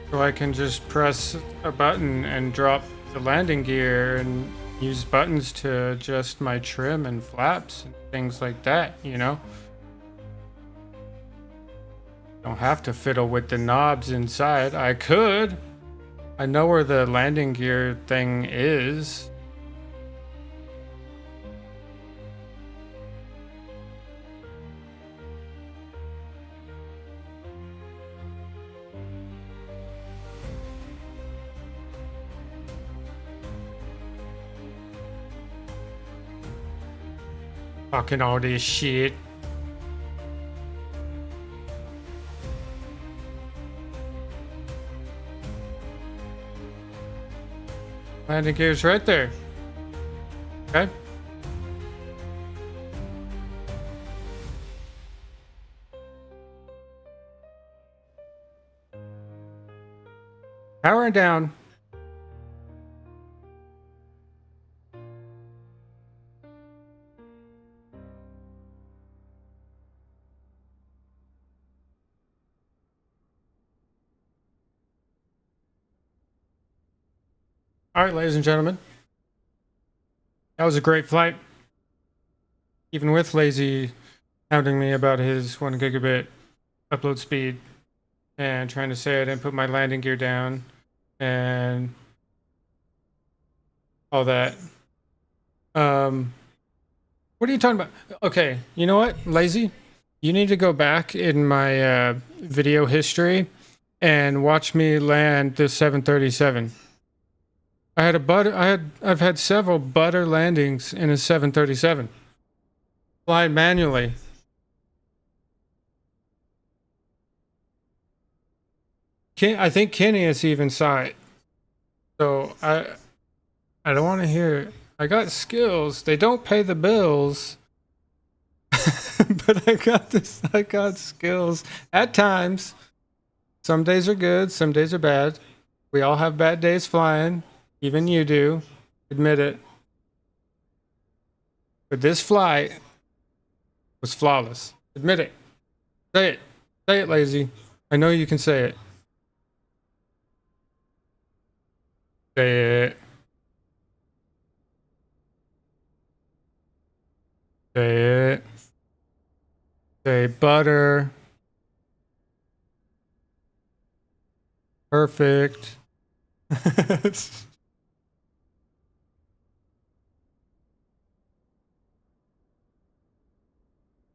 So I can just press a button and drop the landing gear and use buttons to adjust my trim and flaps and things like that, you know? Don't have to fiddle with the knobs inside. I could. I know where the landing gear thing is. Fucking all this shit. Landing gear's right there. Okay. Powering down. All right, ladies and gentlemen. That was a great flight. Even with Lazy hounding me about his 1 gigabit upload speed and trying to say I didn't put my landing gear down and all that. What are you talking about? Okay, you know what, Lazy? You need to go back in my video history and watch me land the 737. I've had several butter landings in a 737. Fly manually. I think Kenny has even saw it. So I don't want to hear it. I got skills. They don't pay the bills. But I got skills at times. Some days are good, some days are bad. We all have bad days flying. Even you do. Admit it. But this flight was flawless. Admit it. Say it. Say it, Lazy. I know you can say it. Say it. Say it. Say butter. Perfect.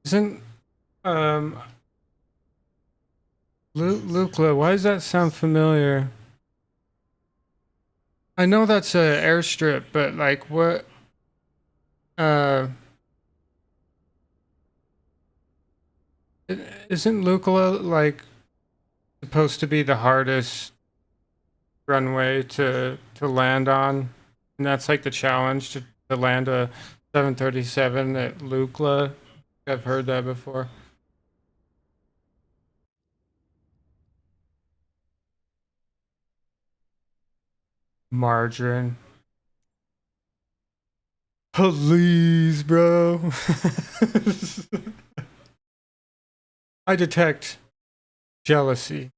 Isn't Lukla, why does that sound familiar? I know that's a airstrip, but like what isn't Lukla like supposed to be the hardest runway to land on? And that's like the challenge to land a 737 at Lukla. I've heard that before. Margarine. Please, bro. I detect jealousy.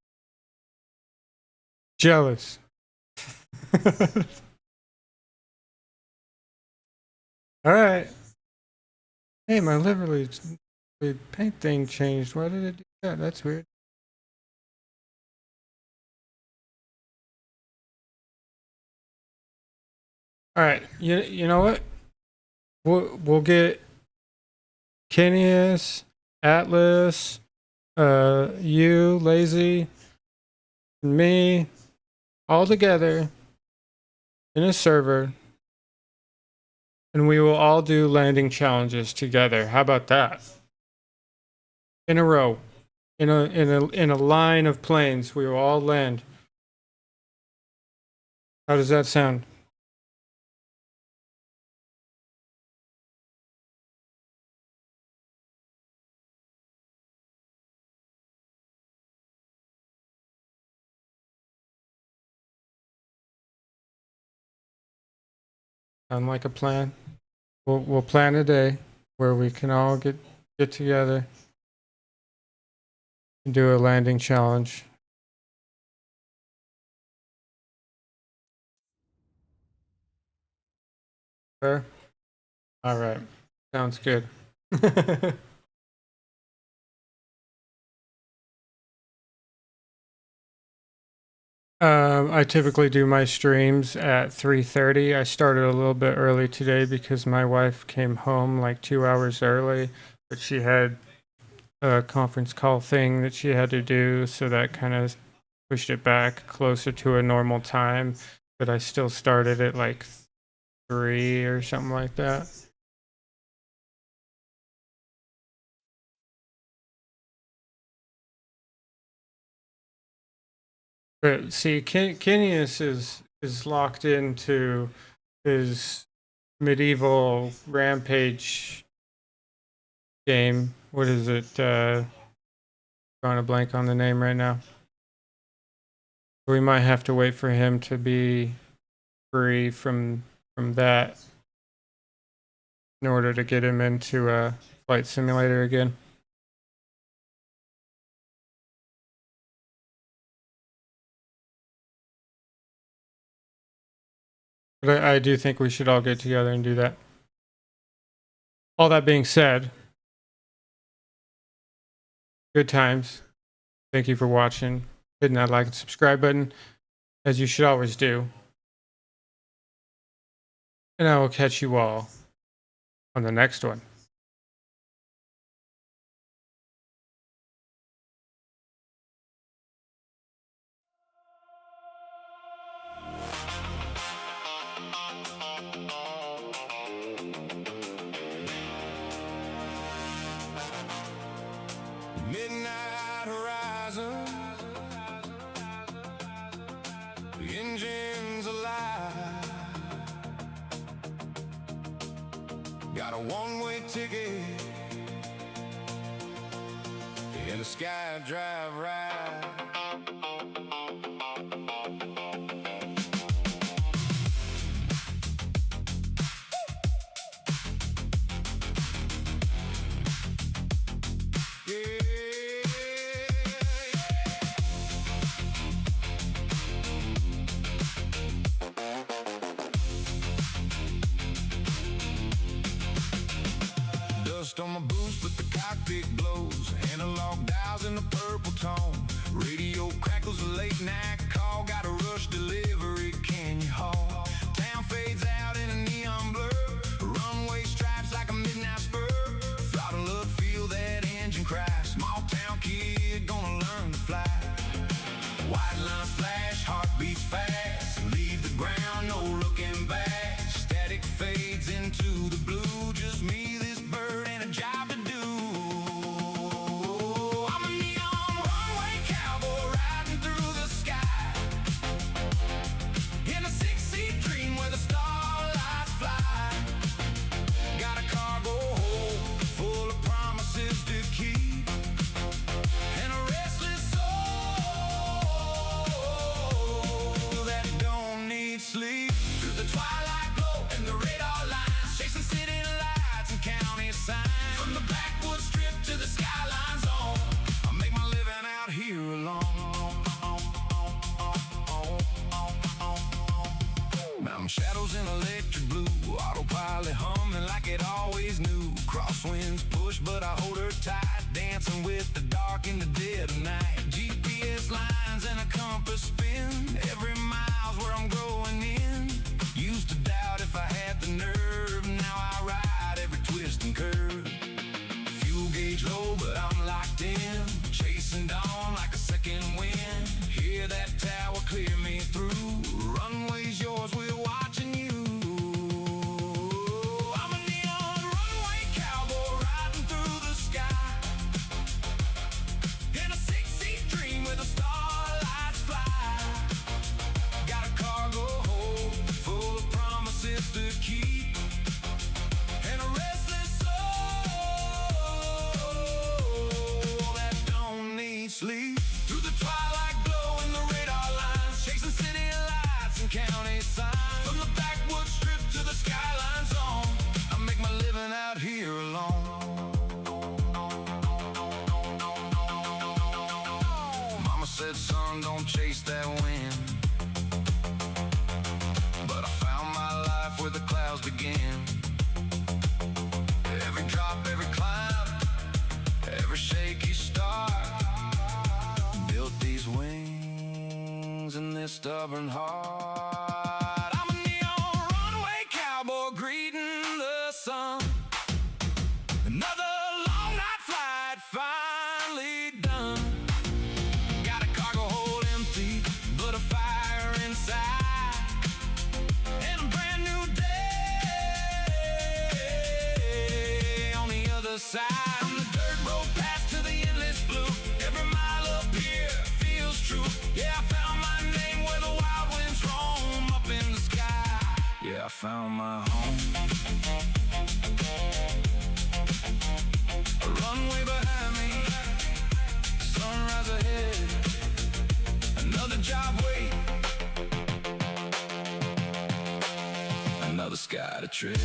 Jealous. All right. Hey, my livery paint thing changed. Why did it do that? That's weird. All right. You know what? We'll get Kenius, Atlas, you, Lazy, and me all together in a server, and we will all do landing challenges together. How about that? In a row, in a line of planes, we will all land. How does that sound? Sound like a plan? We'll plan a day where we can all get together and do a landing challenge. Fair? All right. Sounds good. I typically do my streams at 3:30. I started a little bit early today because my wife came home like 2 hours early, but she had a conference call thing that she had to do, so that kind of pushed it back closer to a normal time. But I still started at like 3 or something like that. But see, Kinius is locked into his medieval rampage game. What is it? Drawing a blank on the name right now. We might have to wait for him to be free from that in order to get him into a flight simulator again. But I do think we should all get together and do that. All that being said, good times. Thank you for watching. Hitting that like and subscribe button, as you should always do. And I will catch you all on the next one. Midnight horizon, the engine's alive. Got a one-way ticket in the sky drive ride. Dust on my boots, but the cockpit glows. Analog dials in the purple tone. Radio crackles a late night call. Got a rush delivery, can you haul? Town fades out in a neon blur. Runway stripes like a midnight spur. Throttle up, feel that engine cry. Small town kid gonna learn to fly. White line flash, heart beats fast. Leave the ground, no looking back. Static fades into the blue. Just me, this bird, and a job to do. I'm a neon runway cowboy riding through the sky. In a six-seat dream where the starlights fly. Got a cargo hold full of promises to keep. And a restless soul that don't need sleep. Through the twilight glow and the radar lines, chasing city lights and county signs. From the backwoods strip to the skyline zone, I make my living out here alone. Mountain shadows in electric blue, autopilot humming like it always knew. Crosswinds push, but I hold her tight, dancing with the dark in the dead of night. GPS lines and a compass spin, every mile's where I'm growing in. Used to doubt if I had the nerve, now I ride every twist and curve. Fuel gauge low, but I'm locked in, chasing dawn like a second wind. Hear that tower clear me through, runway's yours, we're watching you. I'm a neon runway cowboy riding through the sky. In a six-seat dream where the starlights fly. Got a cargo hold full of promises to keep. again. Every drop, every climb, every shaky start built these wings and this stubborn heart. I'm a neon runway cowboy greeting the sun. Another long night flight finally done. Got a cargo hold empty, but a fire inside, and a brand new day on the other side. From the dirt road past to the endless blue, every mile up here feels true. Yeah, I found my name where the wild winds roam up in the sky. Yeah, I found my home. A runway behind me, sunrise ahead, another job wait, another sky to tread.